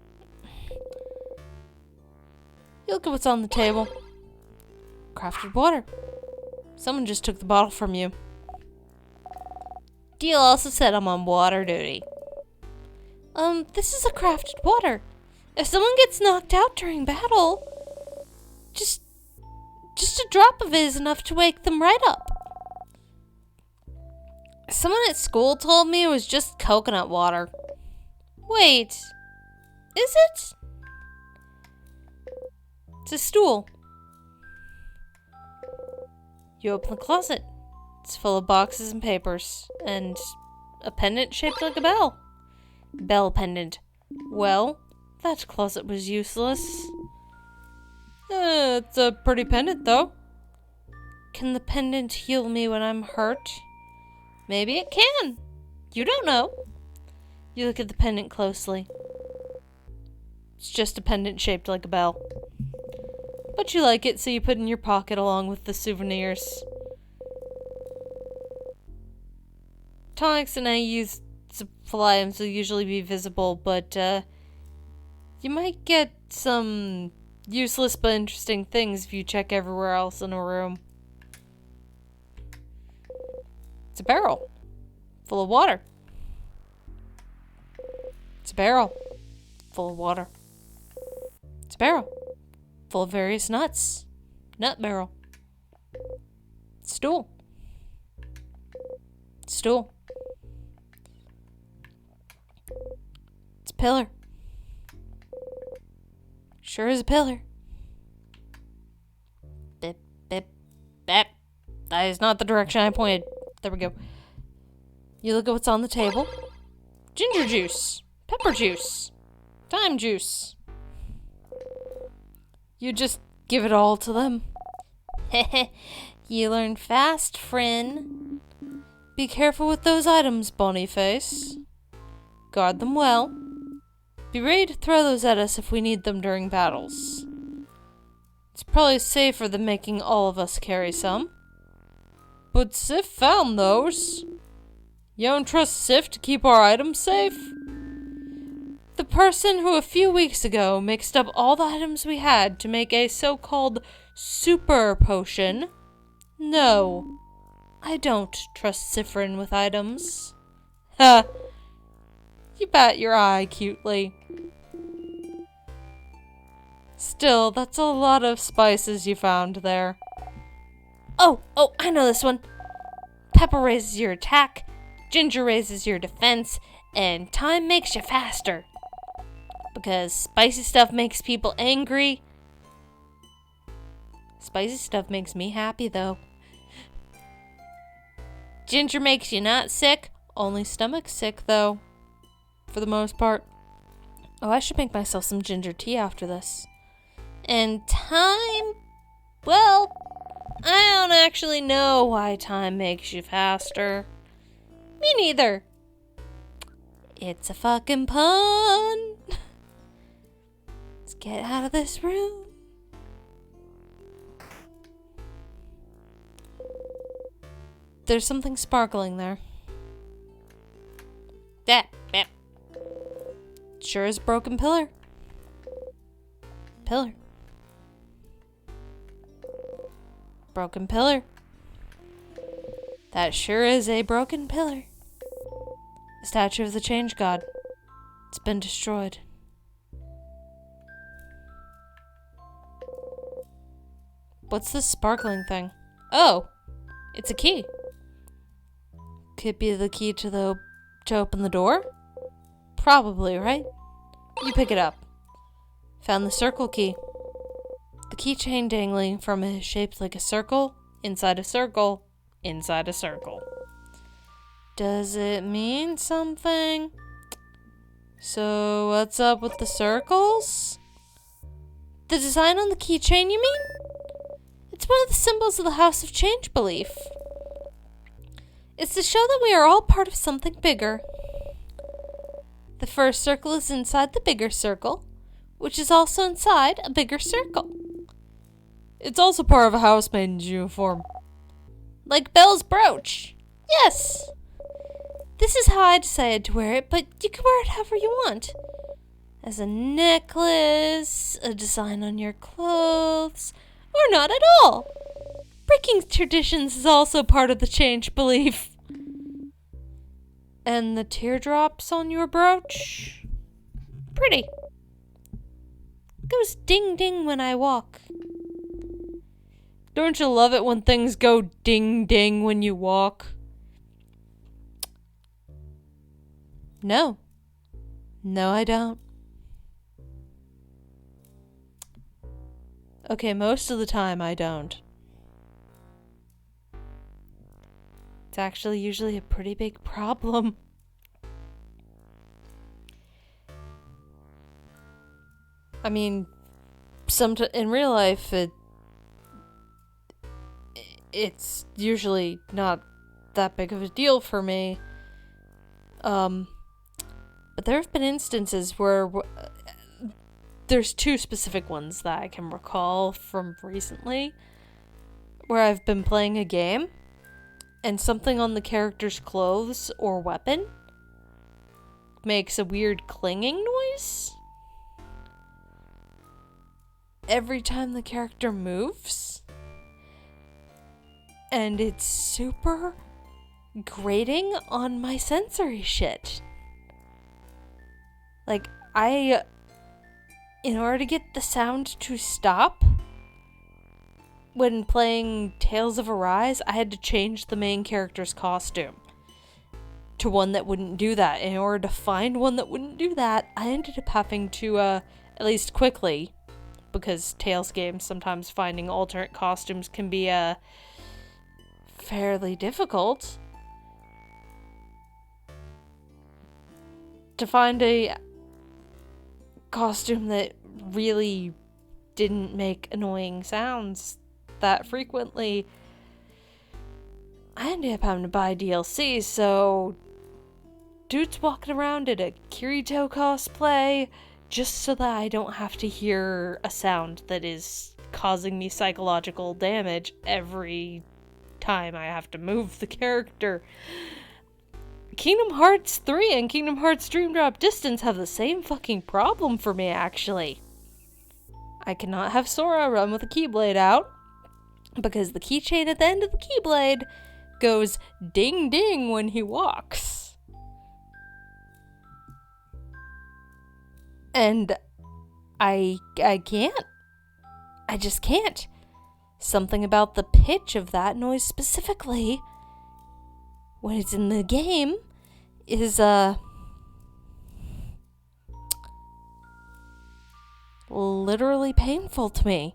You look at what's on the table. Crafted water. Someone just took the bottle from you. Deal also said I'm on water duty. This is a crafted water. If someone gets knocked out during battle, just a drop of it is enough to wake them right up. Someone at school told me it was just coconut water. Wait, is it? It's a stool. You open the closet. It's full of boxes and papers, and a pendant shaped like a bell. Bell pendant. Well, that closet was useless. It's a pretty pendant, though. Can the pendant heal me when I'm hurt? Maybe it can. You don't know. You look at the pendant closely. It's just a pendant shaped like a bell. But you like it, so you put it in your pocket along with the souvenirs. Tonics and any used supply items will usually be visible, but you might get some useless but interesting things if you check everywhere else in a room. It's a barrel full of water. It's a barrel full of water. It's a barrel full of various nuts. Nut barrel. Stool. Stool. It's a pillar. Sure is a pillar. Bip, bip, bip. That is not the direction I pointed. There we go. You look at what's on the table. ginger juice, pepper juice, thyme juice. You just give it all to them. You learn fast, friend. Be careful with those items, Bonyface. Guard them well. Be ready to throw those at us if we need them during battles. It's probably safer than making all of us carry some. But Sif found those. You don't trust Sif to keep our items safe? The person who a few weeks ago mixed up all the items we had to make a so-called super potion? No, I don't trust Sifrin with items. Ha! You bat your eye cutely. Still, that's a lot of spices you found there. Oh, I know this one. Pepper raises your attack, ginger raises your defense, and thyme makes you faster. Because spicy stuff makes people angry. Spicy stuff makes me happy, though. Ginger makes you not sick, only stomach sick, though. For the most part. Oh, I should make myself some ginger tea after this. And thyme, well, I don't actually know why thyme makes you faster. Me neither. It's a fucking pun. Let's get out of this room. There's something sparkling there. That. Sure is a broken pillar. Broken pillar. That sure is a broken pillar. The statue of the Change God. It's been destroyed. What's this sparkling thing? Oh! It's a key. Could be the key to open the door? Probably, right? You pick it up. Found the circle key. The keychain dangling from it is shaped like a circle, inside a circle, inside a circle. Does it mean something? So, what's up with the circles? The design on the keychain, you mean? It's one of the symbols of the House of Change belief. It's to show that we are all part of something bigger. The first circle is inside the bigger circle, which is also inside a bigger circle. It's also part of a housemaiden's uniform. Like Belle's brooch. Yes! This is how I decided to wear it, but you can wear it however you want. As a necklace, a design on your clothes, or not at all. Breaking traditions is also part of the change belief. And the teardrops on your brooch? Pretty. Goes ding ding when I walk. Don't you love it when things go ding ding when you walk? No. No, I don't. Okay, most of the time I don't. It's actually usually a pretty big problem. I mean, in real life, it's usually not that big of a deal for me. But there have been instances where there's two specific ones that I can recall from recently, where I've been playing a game, and something on the character's clothes or weapon makes a weird clanging noise every time the character moves. And it's super grating on my sensory shit. Like, in order to get the sound to stop, when playing Tales of Arise, I had to change the main character's costume to one that wouldn't do that. In order to find one that wouldn't do that, I ended up having to, at least quickly, because Tales games, sometimes finding alternate costumes can be, fairly difficult. to find a costume that really didn't make annoying sounds that frequently, I ended up having to buy DLC, so dude's walking around in a Kirito cosplay just so that I don't have to hear a sound that is causing me psychological damage every time I have to move the character. Kingdom Hearts 3 and Kingdom Hearts Dream Drop Distance have the same fucking problem for me, actually. I cannot have Sora run with a Keyblade out, because the keychain at the end of the Keyblade goes ding ding when he walks. And I can't. I just can't. Something about the pitch of that noise specifically, when it's in the game, is, literally painful to me.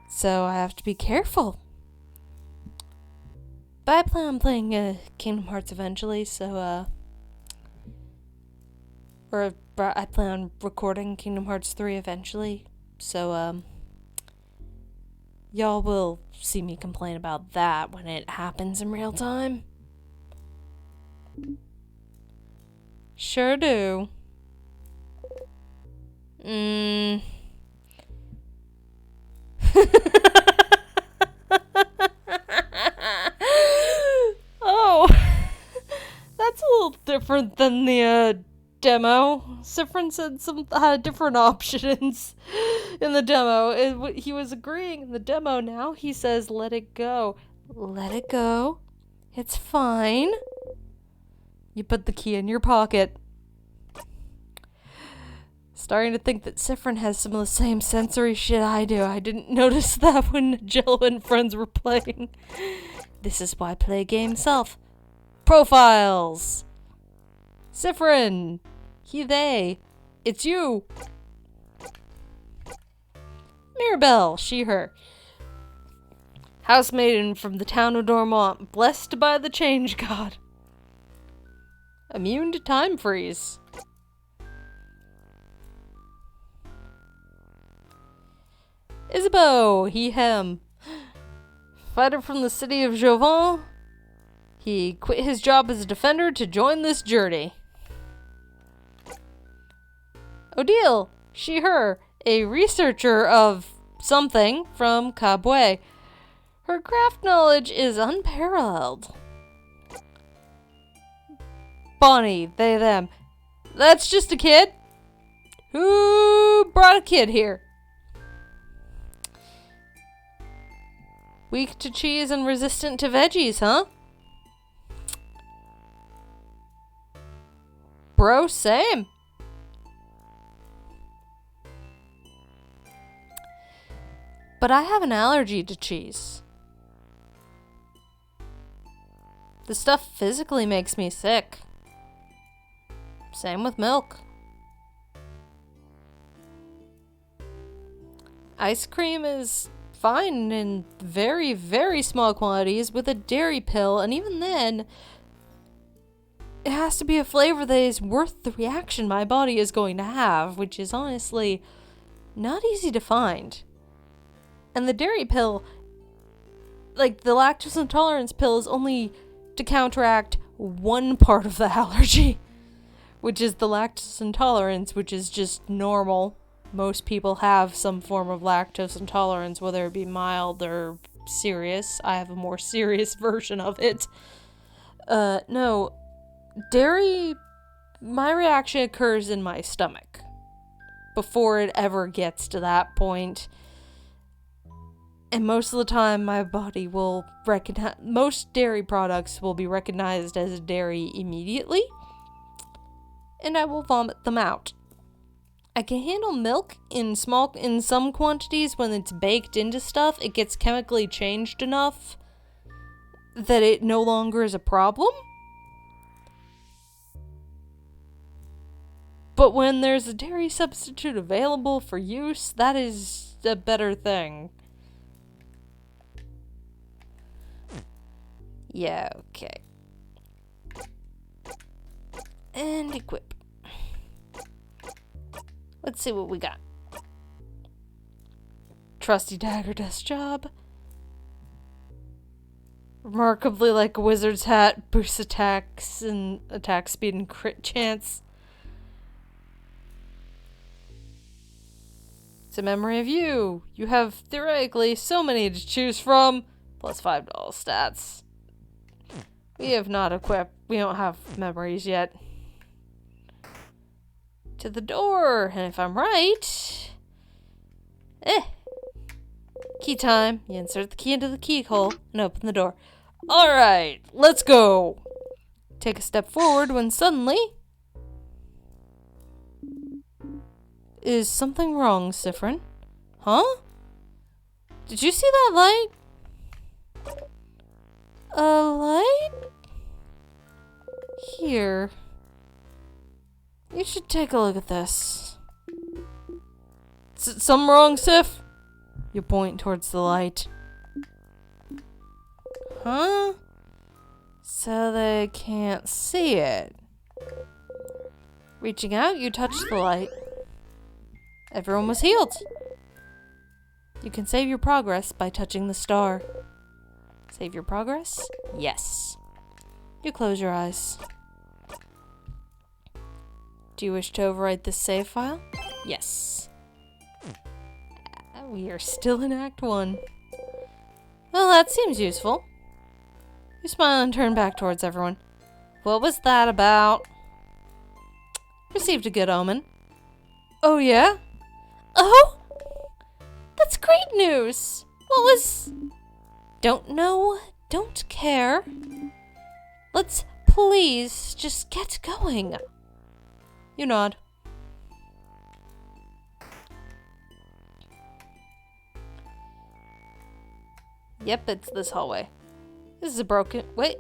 So I have to be careful. But I plan on playing Kingdom Hearts eventually, so, or I plan on recording Kingdom Hearts 3 eventually, so, y'all will see me complain about that when it happens in real time. Sure do. Oh, that's a little different than the demo. Sifrin said some different options in the demo. He was agreeing in the demo. Now he says, let it go. Let it go. It's fine. You put the key in your pocket. Starting to think that Sifrin has some of the same sensory shit I do. I didn't notice that when Jello and friends were playing. This is why I play game self. Profiles! Sifrin! He, they. It's you! Mirabelle, she, her. Housemaiden from the town of Dormont, blessed by the change god. Immune to time freeze. Isabeau, he, him. Fighter from the city of Jovan. He quit his job as a defender to join this journey. Odile, she, her. A researcher of something from Kabwe. Her craft knowledge is unparalleled. Bonnie, they, them. That's just a kid. Who brought a kid here? Weak to cheese and resistant to veggies, huh? Bro, same. But I have an allergy to cheese. The stuff physically makes me sick. Same with milk. Ice cream is fine in very, very small quantities with a dairy pill, and even then, it has to be a flavor that is worth the reaction my body is going to have, which is honestly not easy to find. And the dairy pill, like the lactose intolerance pill, is only to counteract one part of the allergy, which is the lactose intolerance, which is just normal. Most people have some form of lactose intolerance, whether it be mild or serious. I have a more serious version of it. No. Dairy, my reaction occurs in my stomach before it ever gets to that point. And most of the time, my body will recognize, most dairy products will be recognized as dairy immediately, and I will vomit them out. I can handle milk in some quantities when it's baked into stuff. It gets chemically changed enough that it no longer is a problem. But when there's a dairy substitute available for use, that is a better thing. Yeah, okay. And equip. Let's see what we got. Trusty dagger does job. Remarkably like a wizard's hat, boosts attacks and attack speed and crit chance. It's a memory of you. You have theoretically so many to choose from. Plus $5 stats. We have not equipped. We don't have memories yet. To the door. And if I'm right... Key time. You insert the key into the keyhole and open the door. Alright, let's go. Take a step forward when suddenly... Is something wrong, Siffrin? Huh? Did you see that light? A light? Here. You should take a look at this. Something wrong, Sif? You point towards the light. Huh? So they can't see it. Reaching out, you touch the light. Everyone was healed. You can save your progress by touching the star. Save your progress? Yes. You close your eyes. Do you wish to overwrite this save file? Yes. We are still in Act 1. Well, that seems useful. You smile and turn back towards everyone. What was that about? Received a good omen. Oh, yeah? Oh? That's great news! What was... Don't know, don't care. Let's please just get going. You nod. Yep, it's this hallway. This is a broken... Wait.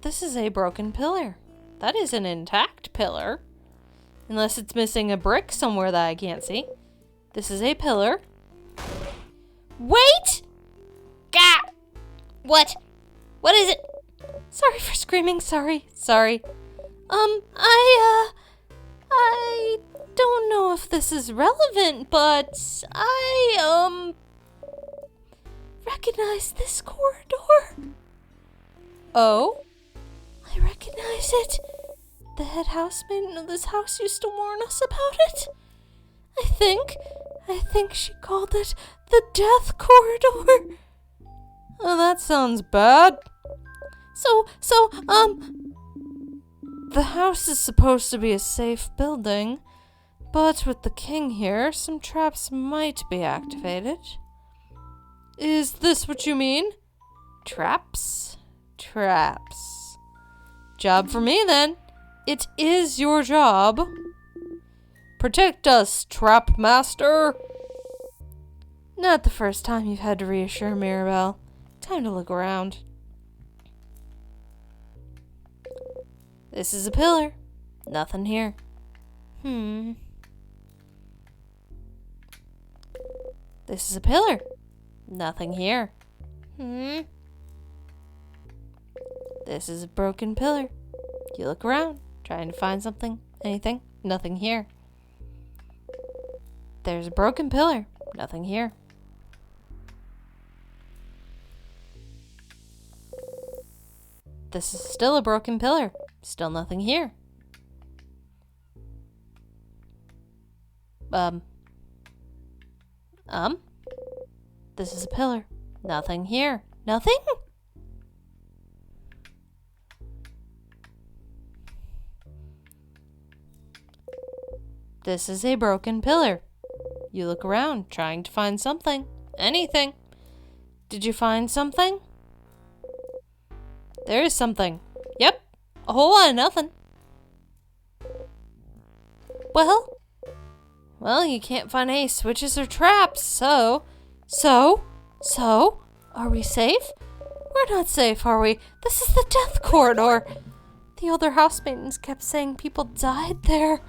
This is a broken pillar. That is an intact pillar. Unless it's missing a brick somewhere that I can't see. This is a pillar. Wait! Gah! What? What is it? Sorry for screaming. Sorry. I don't know if this is relevant, but I recognize this corridor. Oh? I recognize it. The head housemaiden of this house used to warn us about it. I think she called it the Death Corridor. Oh, that sounds bad. So, the house is supposed to be a safe building, but with the king here, some traps might be activated. Is this what you mean? Traps? Traps. Job for me, then. It is your job. Protect us, Trap Master. Not the first time you've had to reassure Mirabelle. Time to look around. This is a pillar. Nothing here. This is a pillar. Nothing here. This is a broken pillar. You look around, trying to find something. Anything? Nothing here. There's a broken pillar. Nothing here. This is still a broken pillar. Still nothing here. This is a pillar. Nothing here. Nothing? This is a broken pillar. You look around, trying to find something. Anything. Did you find something? There is something. Yep. A whole lot of nothing. Well, you can't find any switches or traps, so, are we safe? We're not safe, are we? This is the Death Corridor. The older housemaidens kept saying people died there.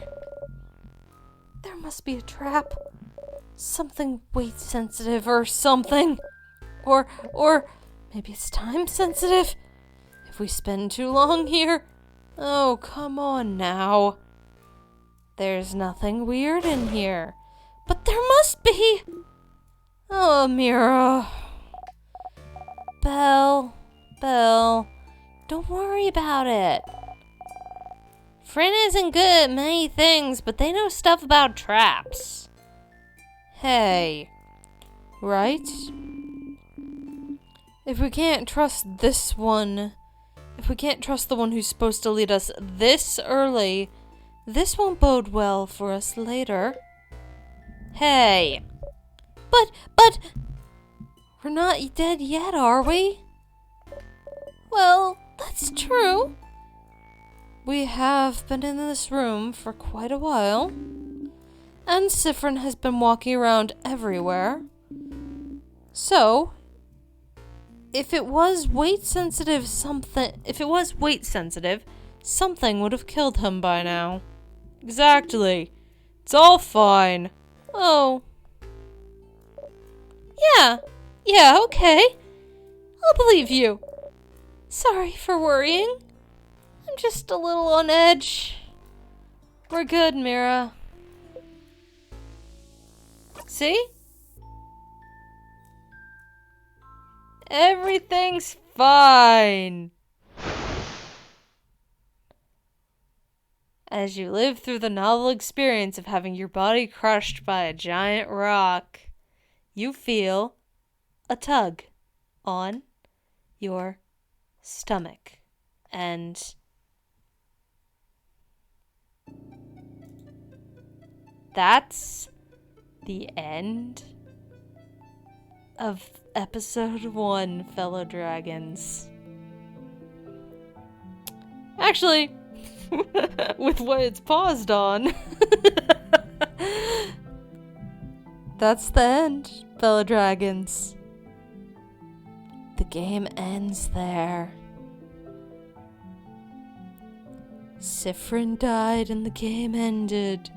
There must be a trap. Something weight sensitive or something. Or maybe it's time sensitive. If we spend too long here, Oh, come on now. There's nothing weird in here. But there must be! Oh, Mira. Belle. Don't worry about it. Friend isn't good at many things, but they know stuff about traps. Hey. Right? If we can't trust this one, if we can't trust the one who's supposed to lead us this early, this won't bode well for us later. Hey. But, we're not dead yet, are we? Well, that's true. We have been in this room for quite a while, and Siffrin has been walking around everywhere. So, if it was weight sensitive, something would have killed him by now. Exactly. It's all fine. Oh. Yeah, okay. I'll believe you. Sorry for worrying. I'm just a little on edge. We're good, Mira. See? Everything's fine. As you live through the novel experience of having your body crushed by a giant rock, you feel a tug on your stomach. And that's the end of episode 1, fellow dragons. Actually, with what it's paused on. That's the end, fellow dragons. The game ends there. Siffrin died and the game ended.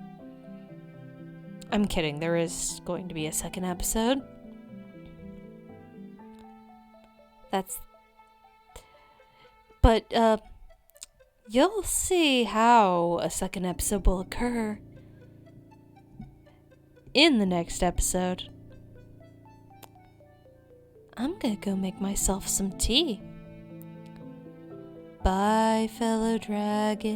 I'm kidding, there is going to be a second episode. But, you'll see how a second episode will occur in the next episode. I'm gonna go make myself some tea. Bye, fellow dragons.